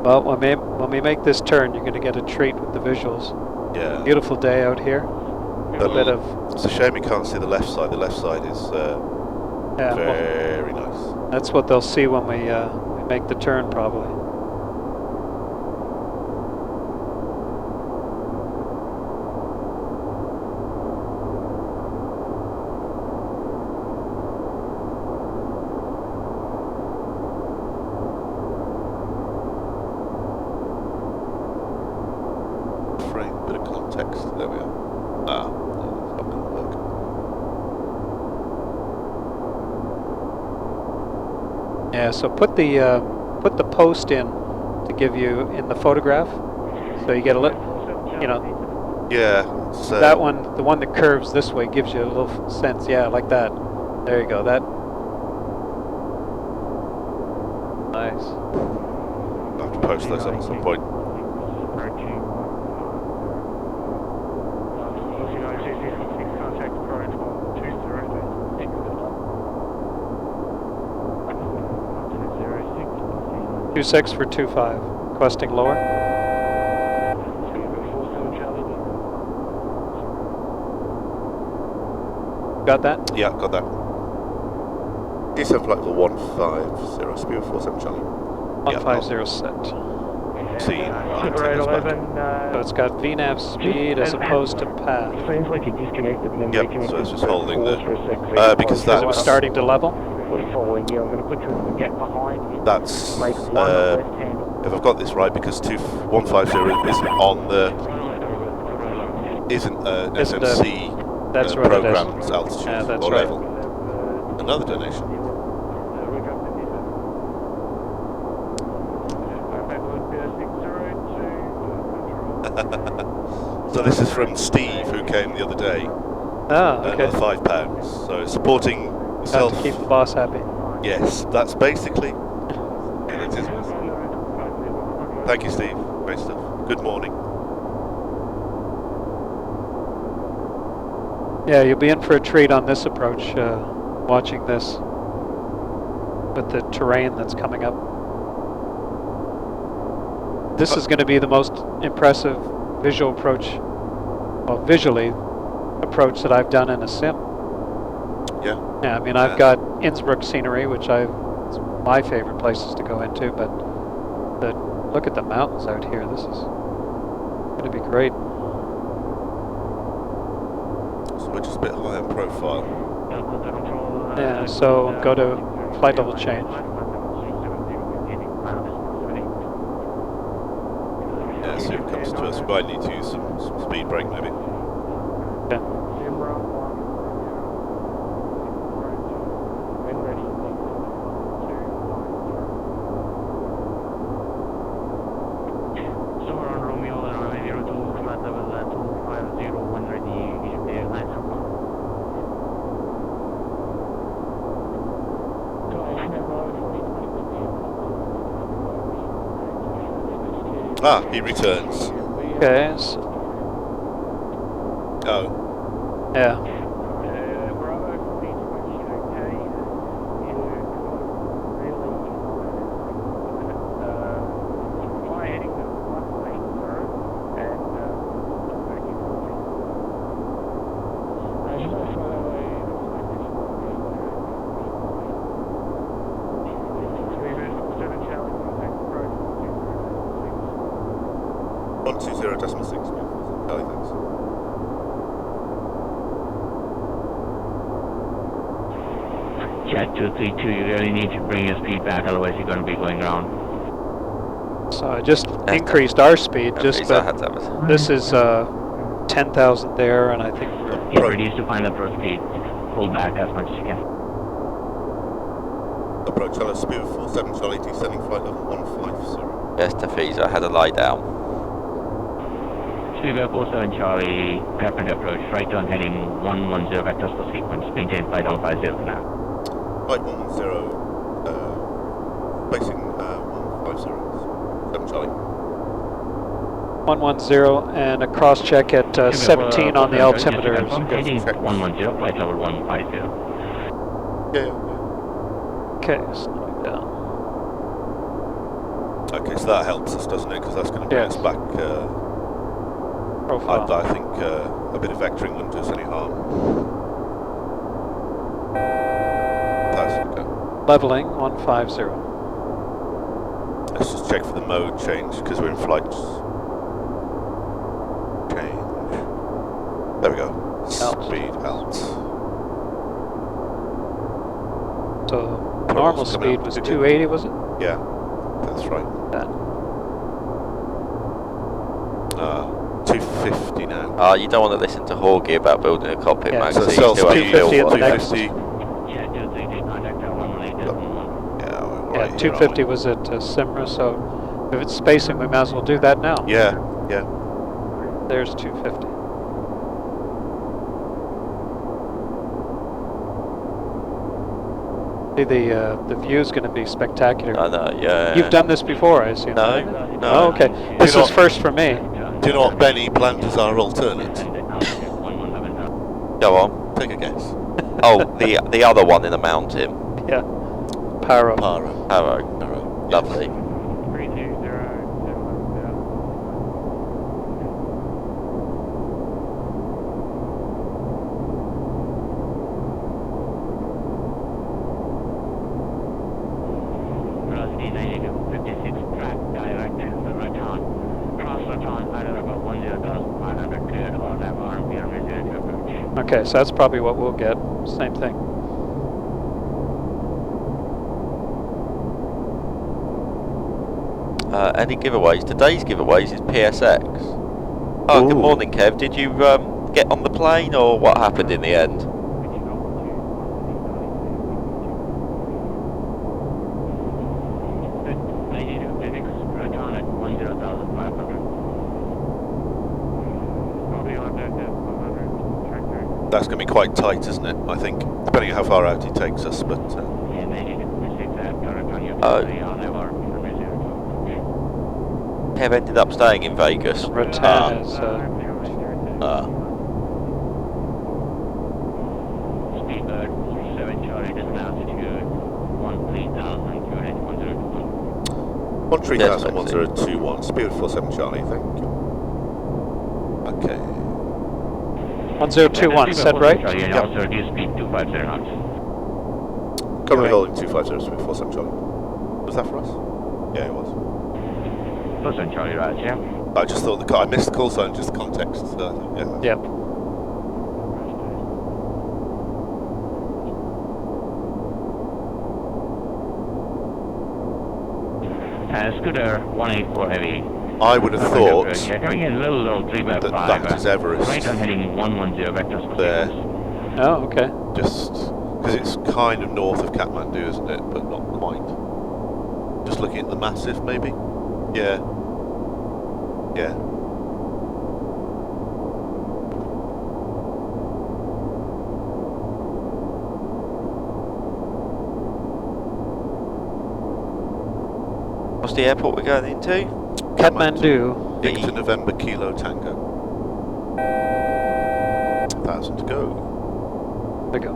Well, when we make this turn, you're going to get a treat with the visuals. Yeah. Beautiful day out here. A bit of. It's a shame you can't see the left side. The left side is yeah, very nice. That's what they'll see when we make the turn, probably. Bit of context. There we are. Ah, no, it's not going to work. Yeah. So put the post in to give you in the photograph, so you get a little, you know. Yeah. That one, the one that curves this way, gives you a little sense. Yeah, like that. There you go. That. Nice. I'll have to post those up at some point. Two 6 for 25. Requesting lower. Got that? Yeah, got that. D7 flight level 150, speed of 47 Charlie. 150 set. See, Right 11. So it's got VNAV speed as opposed to path. Seems like it disconnected and then yep, reconnected. so it's just holding the... because Because it was starting to level? Following you, I'm going to put you in the gap behind you. That's... Make one left hand. if I've got this right, because 150 isn't on the... isn't an SMC that's right, programmed altitude yeah, that's or right. level. Another donation. So this is from Steve, who came the other day. Ah, okay. Another £5. So it's supporting yourself. Got to keep the boss happy. Yes, that's basically. Yeah, that is. Thank you, Steve. Great stuff. Good morning. Yeah, you'll be in for a treat on this approach, watching this with the terrain that's coming up. This is going to be the most impressive visual approach, well, visually approach that I've done in a sim. Yeah. Yeah, I mean, I've got Innsbruck scenery, which it's my favorite places to go into, but look at the mountains out here. This is going to be great. bit high in profile. Yeah, so go to flight level change. Yeah, see if it comes to us. We might need to use some speed brake maybe. Okay. Ah, he returns. Okay. So, Oh. yeah. Jet 232, you really need to bring your speed back, otherwise you're going to be going around. So I just increased our speed, just but this is 10,000 there, and I think we're... Yeah, reduce to find approach speed. Pull back as much as you can. Approach Charlie, speed of 47 Charlie, descending flight level 150. Yes, Tafisa, I had a lie down. Speed of 47 Charlie, Kathmandu approach, right turn heading 110 vectors per sequence, maintain flight level 50 for now. Flight 110, basing 150, 7 Charlie. 110 and a cross check at 17 on the altimeter. Heading 110, flight level 150. Yeah. Okay, slowing down. Okay, so that helps us, doesn't it? Because that's going to bring us back. Profile. I think a bit of vectoring wouldn't do us any harm. Leveling 150. Let's just check for the mode change because we're in flight. Change. There we go. Speed out. So normal speed was 280, was it? Yeah, that's right. That. 250 now. You don't want to listen to Horgy about building a cockpit, Max. So Still 250 at the next. 250 was at Simra, so if it's spacing, we might as well do that now. Yeah. There's 250. See, the view's going to be spectacular. I know, yeah. You've done this before, I assume. No. Oh, okay. This is first for me. Do you know what Benny planned as our alternate? Go on. Take a guess. Oh, the other one in the mountain. Yeah. Paro. Lovely. Okay, so that's probably what we'll get. Same thing. Any giveaways? Today's giveaways is PSX. Oh, good morning, Kev. Did you get on the plane, or what happened in the end? That's going to be quite tight, isn't it? I think, depending on how far out he takes us. But Kev ended up staying in Vegas. Return is. Speedbird 7 Charlie, just now altitude 130,1021. Speed of 47 Charlie, thank you. Okay. 1021, said right? Yeah, also reduce speed 250 knots. Currently holding 250, speed 47 Charlie. Was that for us? Yeah, it was. 47 Charlie, right, yeah? I just thought I missed the call sign, just context. So, yeah. Yep. Scooter 184 heavy. I would have thought Coming in low 3 by 5. that is Everest. Right on heading 110 vectors for There. Oh, okay. Just because it's kind of north of Kathmandu, isn't it? But not quite. Just looking at the massif, maybe? Yeah. Yeah. What's the airport we're going into? Kathmandu. Victor November Kilo Tango. 1,000 to go. There we go.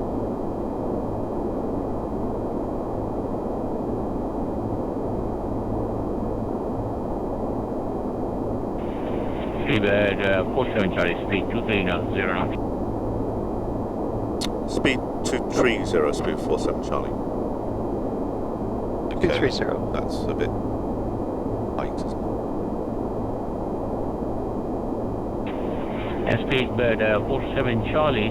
Seabird 47 Charlie, speed 230 knots. Speed 230, speed 47 Charlie. Okay. 230. That's a bit light, isn't it? Speedbird 47 Charlie,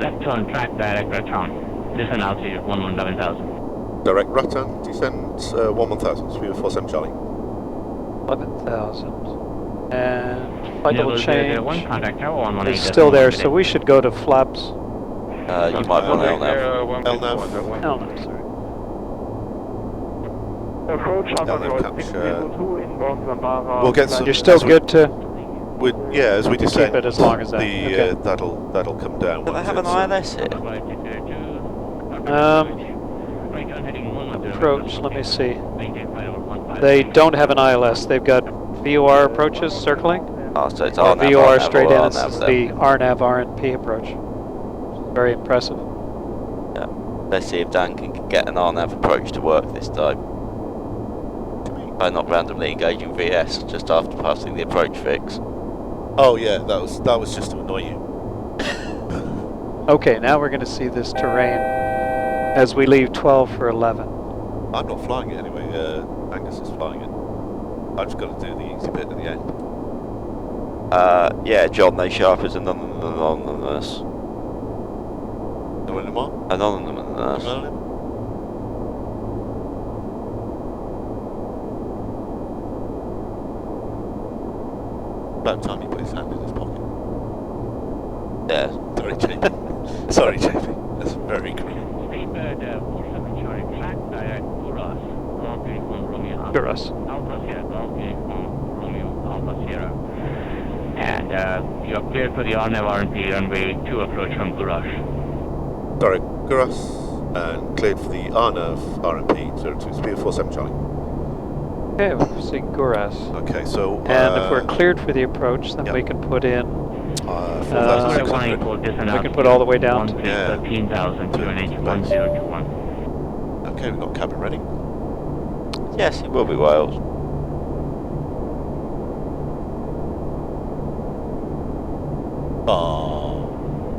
left on track, direct return. Descend altitude 11,000. Direct Rattan, descend 11,000, speed of 47 Charlie. 11,000. And flight level change. One contact tower, 118. It's still there, so we should go to flaps. You might want LNAV. LNAV. Oh, no, sorry. Approach LNAV capture. 2 inbound Zambara. We'll get some. You're still good to Yeah, as we descend, keep it as long as that. the Okay. that'll come down. Do they won't have it? an ILS here? Approach, let me see. They don't have an ILS. They've got VOR approaches circling. Oh, so it's Or RNAV, VOR RNAV, straight or in. This is RNAV the then. RNAV RNP approach. Very impressive. Yeah. Let's see if Dan can get an RNAV approach to work this time. By not randomly engaging VS just after passing the approach fix. Oh yeah, that was just to annoy you. Okay, now we're going to see this terrain as we leave 12 for 11. I'm not flying it anyway. Angus is flying it. I've just got to do the easy bit at the end. Yeah, John, they show up as anonymous. Anonymous? Anonymous. About time he put his hand in his pocket. Yeah. Sorry, JP. Sorry, JP. That's very cruel. Speedbird 47 Charlie, track direct Uras. Uras. Alpha Sierra. And you're cleared for the RNAV RNP runway 2 approach from Gurash. Sorry, Guras, and cleared for the RNAV RMP 02, speed of 47 Charlie. Okay, we'll see Guras. Okay, so. And if we're cleared for the approach, then we can put in. 4,600. We can put all the way down to 13,000 to an H1021. Okay, we've got cabin ready. Yes, it will be Wales. Oh,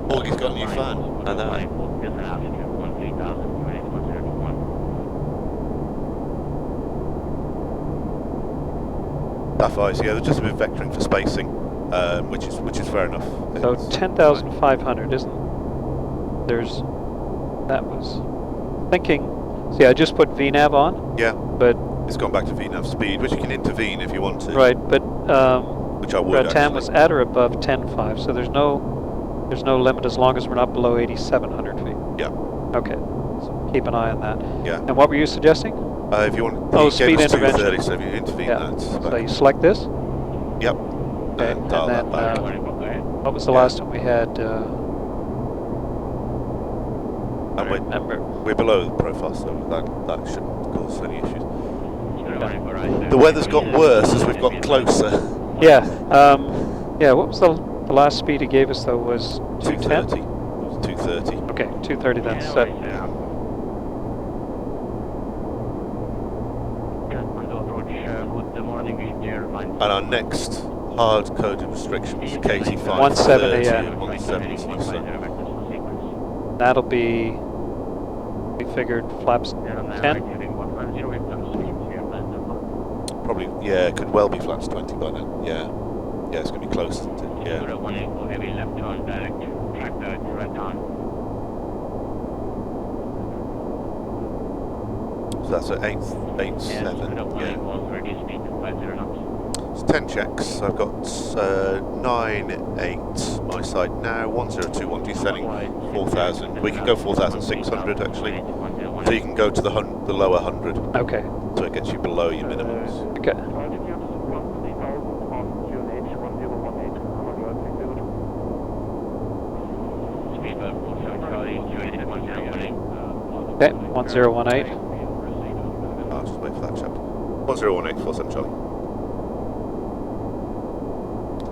Morgie's got a new fan. I know. Tough eyes, yeah, they're just a bit vectoring for spacing, which is fair enough. So 10,500, isn't there's, that was, thinking, see I just put VNAV on. Yeah. But. It's gone back to VNAV speed, which you can intervene if you want to. Right, but which I would Rattan was at or above 10.5, so there's no limit as long as we're not below 8,700 feet. Yeah. Okay, so keep an eye on that. Yeah. And what were you suggesting? If you want, speed intervention. 230, so if you intervene that. So you select this. Yep. Okay, And dial then that back. what was the last one we had? And we're below the profile, so that shouldn't cause any issues. The weather's got worse as we've got closer. Yeah. Yeah. What was the last speed he gave us though? Was 210. 230. Okay, 230 then. Set. And our next hard-coded restriction was KT 170. Yeah. 170. So. That'll be. We figured flaps 10. Probably, yeah, it could well be flaps 20 by then. Yeah. Yeah, it's going to be close to, yeah. So that's at 887. Yeah. It's 10 checks. I've got 9.8 my side now. 1021 descending 4,000. We can go 4,600 actually. So you can go to the lower 100. Okay. So it gets you below your minimums. Okay. Okay, 1018. I'll just wait for that chap. 1018, 47 Charlie.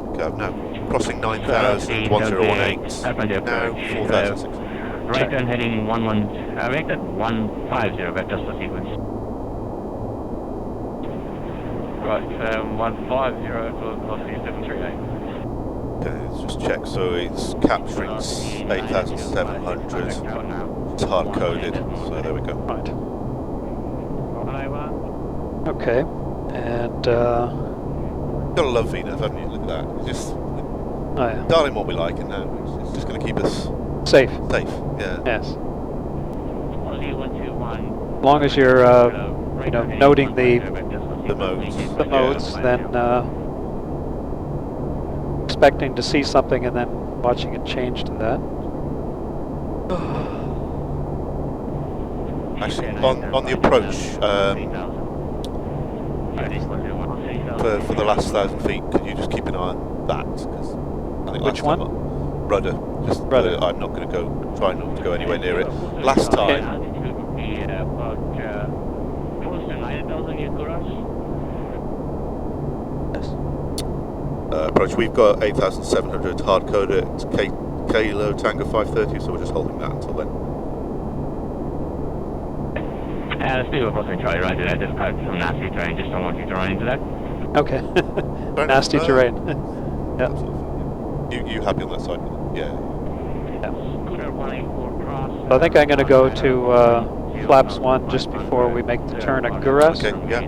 Okay, I'm now crossing 9,000, 1018. Now 4,600. Right turn heading 11, vector 150, vector for sequence. Right, 150 for velocity 738. Okay, let's just check. So it's capturing 8,700. It's hard coded, so there we go. Right. Okay, and Gotta love VNAV, haven't you? Look at that. It's just darling what we like, and now it's just going to keep us safe. Safe, yeah. Yes. As long as you're, you know, noting the modes. The modes, then expecting to see something and then watching it change to that. Actually, on the approach, for the last 1,000 feet, could you just keep an eye on that? Cause I think which one? Rudder. Just rudder. I'm not going to go. Try not to go anywhere near it. Last time. Approach. We've got 8,700 hard code at Kilo Tango 530, so we're just holding that until then. Let's do a crossing try right to that. Just cut some nasty terrain. Just don't want you to run into that. Okay. Nasty terrain. Yeah. Absolutely. You happy on that side? Yeah. I think I'm going to go to flaps 1 just before we make the turn at Guras. Okay. Yeah.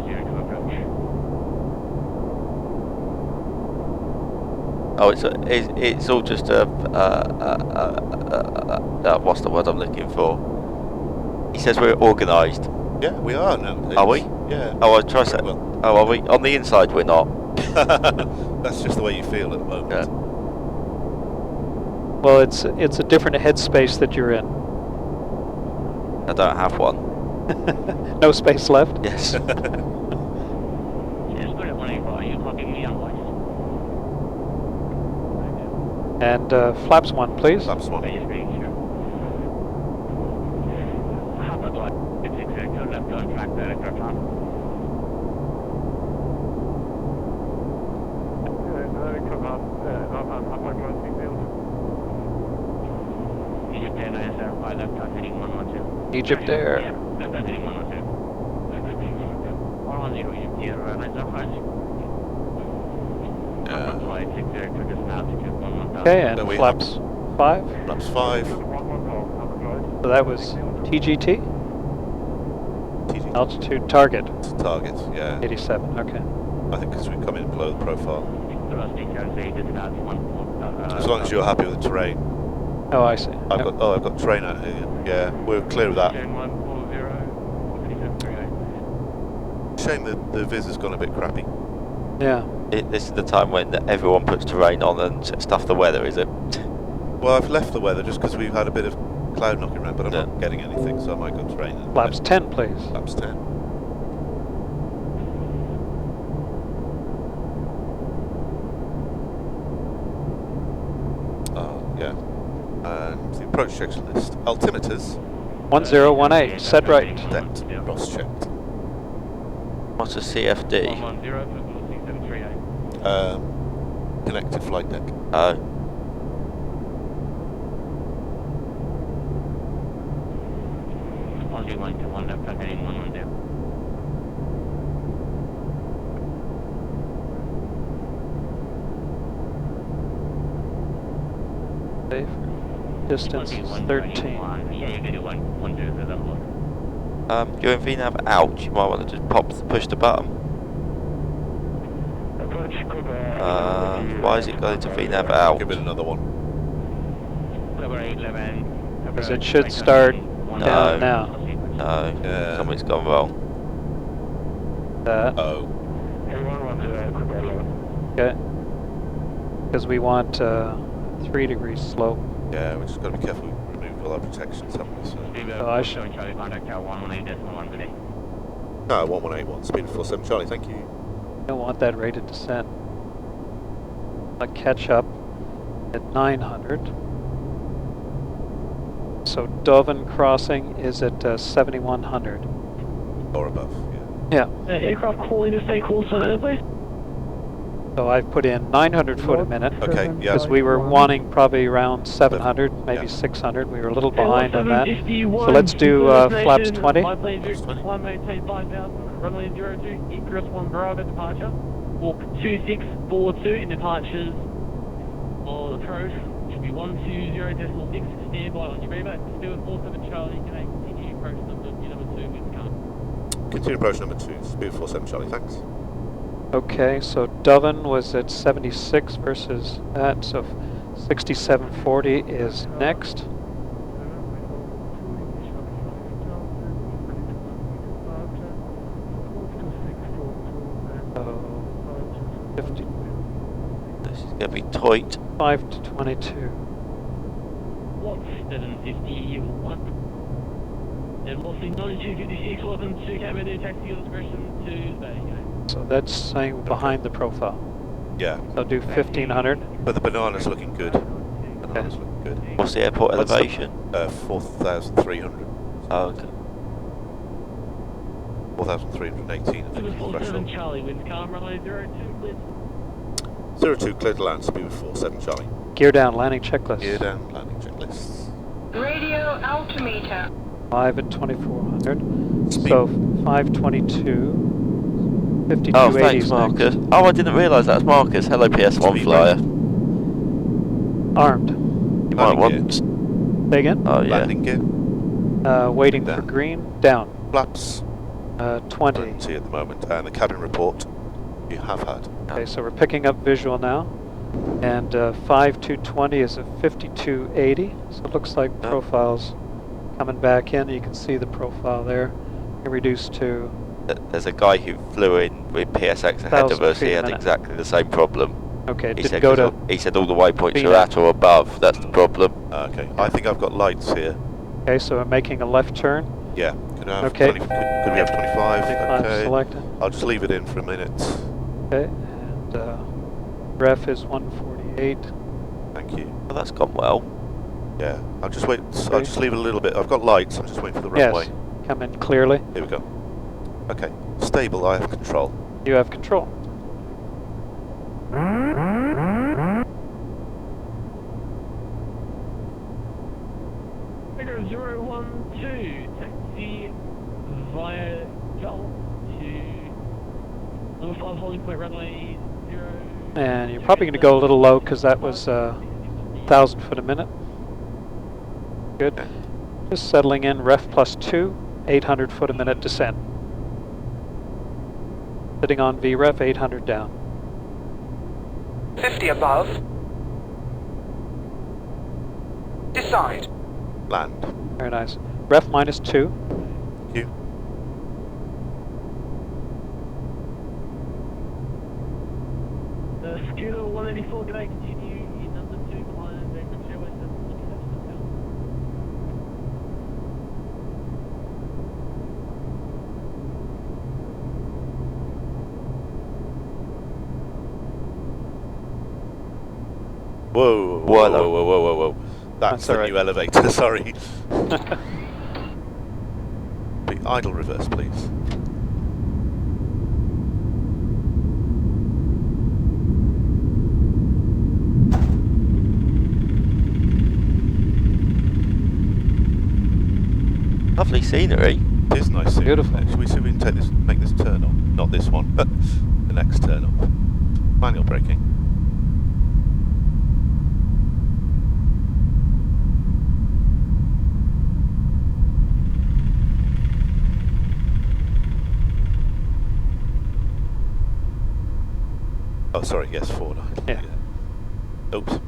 Oh, it's all just what's the word I'm looking for? He says we're organised. Yeah, we are now. Are we? Yeah. Oh, I try to say. Well. Oh, are we? On the inside, we're not. That's just the way you feel at the moment. Yeah. Well, it's a different headspace that you're in. I don't have one. No space left? Yes. And flaps 1, please. Flaps 1. Egypt Air. Okay, and flaps 5. Flaps 5. So that was TGT? TGT. Altitude target. Target, yeah. 87, okay. I think because we come in below the profile. As long as you're happy with the terrain. Oh, I see. I've got terrain out here. Yeah, we're clear of that. Shame the viz has gone a bit crappy. Yeah. This is the time when everyone puts terrain on and stuff the weather, is it? Well, I've left the weather just because we've had a bit of cloud knocking around, but I'm not getting anything, so I might go terrain. Flaps 10, please. Flaps 10. Yeah. And the approach checklist. Altimeters. 1018, set right. Depth, cross checked. What's a CFD? Connected flight deck. Oh. Only 1 to 1 left, heading 110. Safe. Distance is 13. Yeah, you can do 110, so that'll work. You're in VNAV out. You might want to just push the button. Why is it going to VNAV out? Give it another one. Because it should start down now. No, Yeah. something's gone wrong. Oh. Everyone wants to quick radio. Okay. Because we want 3 degrees slope. Yeah, we just got to be careful. We removed all our protections, haven't we? So. Oh, I should. Charlie, contact tower 118.1 today. No, 1181, speed of 47 Charlie, thank you. Don't want that rate of descent. I'll catch up at 900. So Doven crossing is at 7100. Or above, yeah. Yeah. Aircraft calling to stay cool, so please. So I've put in 900 foot a minute. Okay, yeah. Because we were wanting probably around 700, maybe Yeah. 600. We were a little behind on that. So let's do flaps 20. Climb maintain 5,000, runway 02, egress 1 Bravo departure. Walk 2642 in departures or approach. Should be 120.6. Stand by on your reback. Still 47 Charlie, can I continue approach number 2 with car? Continue approach number 2, speed of 47 Charlie, thanks. Okay, so Doven was at 76 versus that, so 6740 is next. So 50, This is going to be tight. 5 to 22. What's 751? And what's the 9256, welcome to Kathmandu, taxi your discretion to Bay. So that's saying behind the profile. Yeah. So do 1500. But the banana's looking good. Banana's looking good. What's the airport What's the- elevation? 4,300. Oh, okay. 4,318, I think, is the 47 threshold. Charlie, wind calm, runway 02, cleared. 02, clear to land, speed of 47 Charlie. Gear down, landing checklist. Gear down, landing checklists. Radio altimeter. 5 at 2400. Speed. So 522. 5280 Oh, is thanks, next. Marcus. Oh, I didn't realise that was Marcus. Hello, PS1 Speed flyer. Armed. You might Landing want. Say again? Oh, yeah. Landing gear. Waiting for Down. green. Down. Flaps. 20. 20 at the moment. And the cabin report you have had. Okay, so we're picking up visual now. And 5220 is a 5280. So it looks like Oh. profiles coming back in. You can see the profile there. Reduced to There's a guy who flew in with PSX ahead of 1,000 us. He feet a had minute. exactly the same problem. okay. He Didn't said, go to. he said all the waypoints Beat are it. at or above. That's the problem. Okay, I think I've got lights here. Okay, so we're making a left turn. Yeah, could I have Okay. 20, could we have 25? 25 Okay, selected. I'll just leave it in for a minute. Okay, and ref is 148. Thank you. Well, that's gone well. Yeah, I'll just wait. Okay. I'll just leave it a little bit. I've got lights. I'm just waiting for the Yes, runway. come in clearly. Here we go. Okay, stable. I have control. You have control. Figure 012, taxi via Gulf to number 5 holding point runway 0. And you're probably going to go a little low because that was 1,000 foot a minute. Good. Just settling in, ref +2, 800 foot a minute descent. Sitting on VREF, 800 down. 50 above. Decide. Land. Very nice. Ref -2. Thank you. Scooter 184, can I continue in number 2 behind Bankrupt Airways? Whoa, whoa, Whoa. whoa, whoa, whoa, whoa, whoa. That's That's all the right. new elevator, sorry. Be idle reverse, please. Lovely scenery. It is nice. Beautiful. Should we see if we can take this, make this turn on? Not this one, the next turn off. Manual braking. Oh, sorry, yes, forward. Yeah. Oops,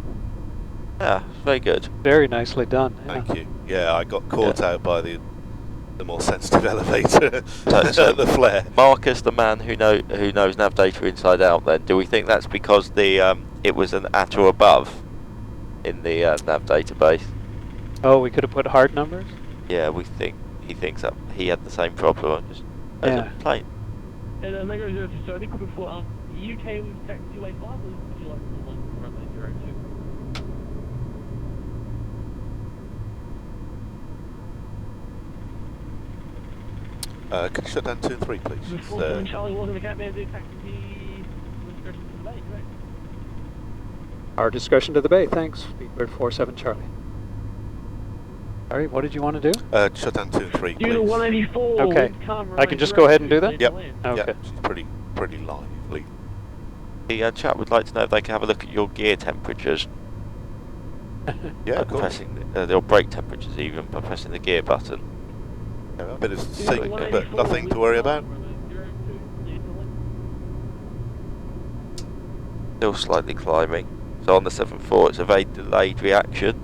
Yeah, very good. Very nicely done. Yeah. thank you. Yeah, I got caught out by the the more sensitive elevator, So the flare. Marcus, the man who knows nav data inside out, then, do we think that's because the it was an at or above in the nav database? Oh, we could have put hard numbers? Yeah, he thinks that he had the same problem just as Yeah. a plane. And Mango 02, so I think we before, UK with taxi way 5, or would you like one runway 02? Could you shut down 2 and 3, please? Before 7 Charlie, welcome to Kathmandu, taxi discretion to the bay, correct? Our discretion to the bay, thanks. Speedbird 47 Charlie. Sorry, what did you want to do? Shut down 2 and 3, please. Unit 184. Okay. I can just go ahead and do that? Yep. Okay. Yep. She's pretty lively. The chat would like to know if they can have a look at your gear temperatures. Yeah, of course. Pressing your brake temperatures even by pressing the gear button. Yeah, a bit of sink, but nothing to worry about. Still slightly climbing. So on the 7.4 it's a very delayed reaction.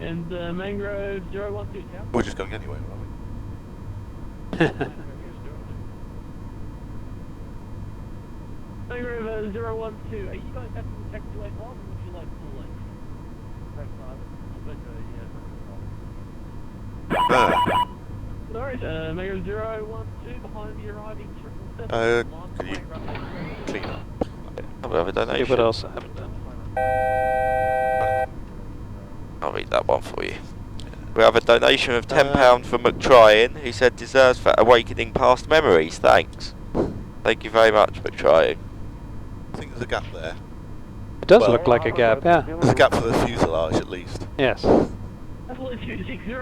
And Mangrove 012 tower. We're just going anywhere, aren't we? Mangrove 012, are you guys happy with taxiway 5 or would you like full length? No worries, Mangrove 012 behind the arriving 777. Can you clean up? We have a donation. See what else I haven't done. I'll read that one for you. We have a donation of £10 from McTryan, who said deserves for awakening past memories. Thanks. Thank you very much, McTryan. I think there's a gap there. It does look like a gap, yeah. There's a gap for the fuselage at least. Yes. So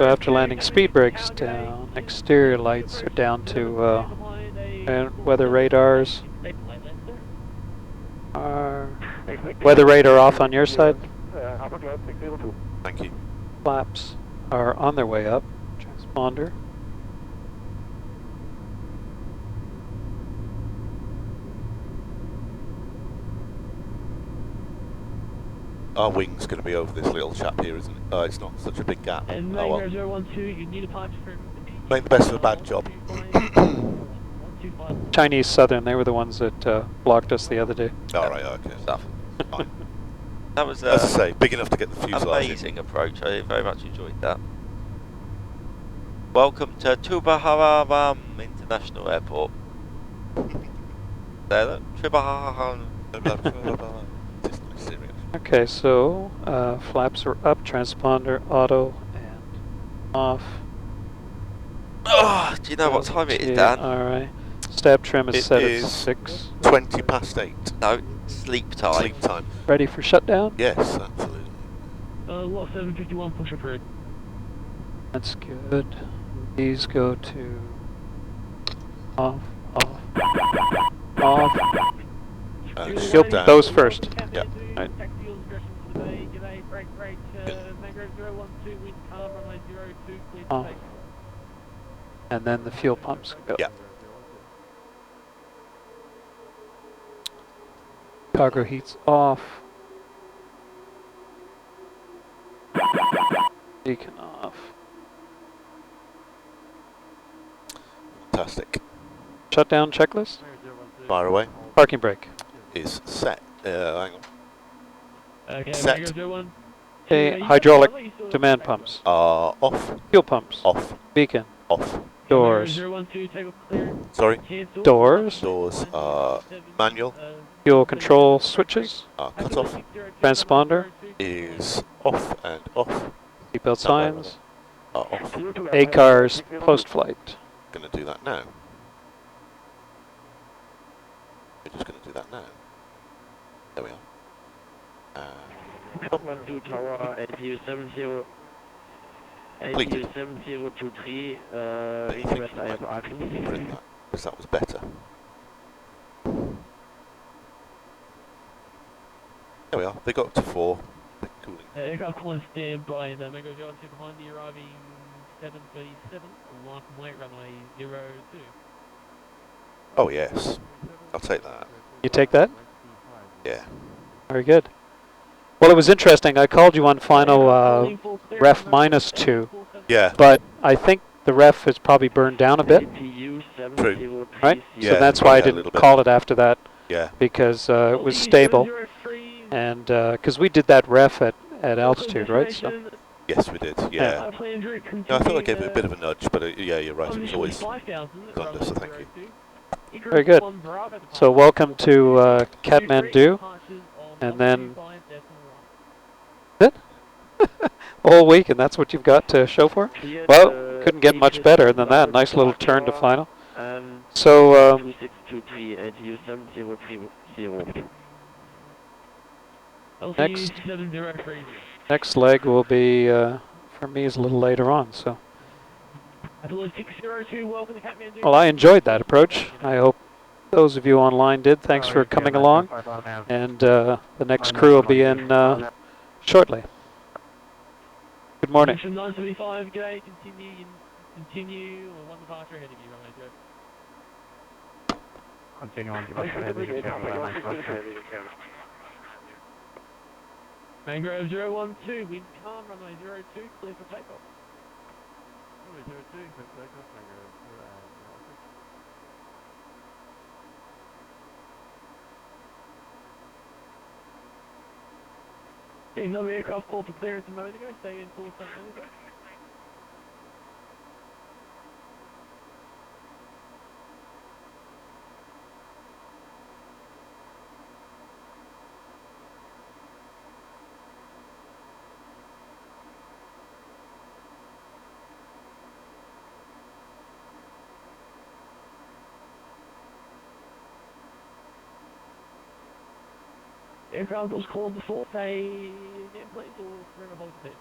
after landing, speed brakes down, exterior lights are down to and weather radars. Weather radar off on your side. Thank you. Flaps are on their way up. Transponder. Our wing's going to be over this little chap here, isn't it? It's not such a big gap. And Oh well. Mangrove 012, you need a punch for... Make the best of a bad job. Chinese Southern, they were the ones that blocked us the other day. Alright, okay. Stuff. Fine. That was As I say, big enough to get the fuselage amazing approach. I very much enjoyed that. Welcome to Tubaharam International Airport. There, look. Tubaharam. Okay, so flaps are up, transponder, auto, and off. Oh, do you know what time it is, Dan? Alright. Stab trim is set at 6. 20 past 8. No, sleep time. Sleep time. Ready for shutdown? Yes, absolutely. Lot 751, push approved. That's good. These go to off, off, off. Shut down. Those first. Yep. Right. Off. And then the fuel pumps go. Yeah. Cargo heat's off. Beacon off. Fantastic. Shutdown checklist. Fire away. Parking brake. Is set. Hang on. Okay, Set. Mangrove 01. Okay, hydraulic demand pumps. Off. Fuel pumps. Off. Beacon. Off. Doors. 012, table clear. Sorry. Cancel. Doors. Doors are manual. Fuel control switches. Cut off. Transponder. Is off and off. Seatbelt signs. Off. ACARS post-flight. Going to do that now. We're just going to do that now. There we are. Kathmandu Tower, APU 70, APU 7023, request IFR. Print that, because that was better. There we are. They got up to 4. They're cooling. Aircraft calling standby. The Mangrove 02 behind the arriving 737. Line from wait runway 02. Oh yes. I'll take that. You take that? Yeah. Very good. Well, it was interesting. I called you on final ref -2. Yeah. But I think the ref has probably burned down a bit. True. Right? Yeah, So that's why I didn't call it after that. Yeah. Because it was stable. And because we did that ref at altitude, right? So. Yes, we did. Yeah. No, I thought I gave it a bit of a nudge, but yeah, you're right. It was always under, so thank you. Very good. So welcome to Kathmandu, and then a whole week, and that's what you've got to show for? Well, couldn't get much better than that. Nice little turn to final. So next leg will be for me is a little later on. So. Well, I enjoyed that approach. I hope those of you online did. Thanks for coming along. And the next crew will be in shortly. Good morning. 975, g'day, continue, or one departure ahead of you, runway 2. Continue on departure ahead of you, Mangrove 012, wind calm, runway 02, clear for takeoff. Runway 02, clear for takeoff, Mangrove 0. Team number aircraft called for clearance a moment ago, stay in full front manager. Aircraft was called before, say, again please, or remember hold the tape.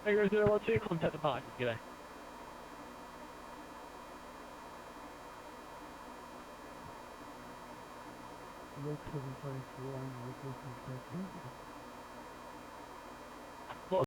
Mangrove 012, contact the park, g'day. Look 754 on the request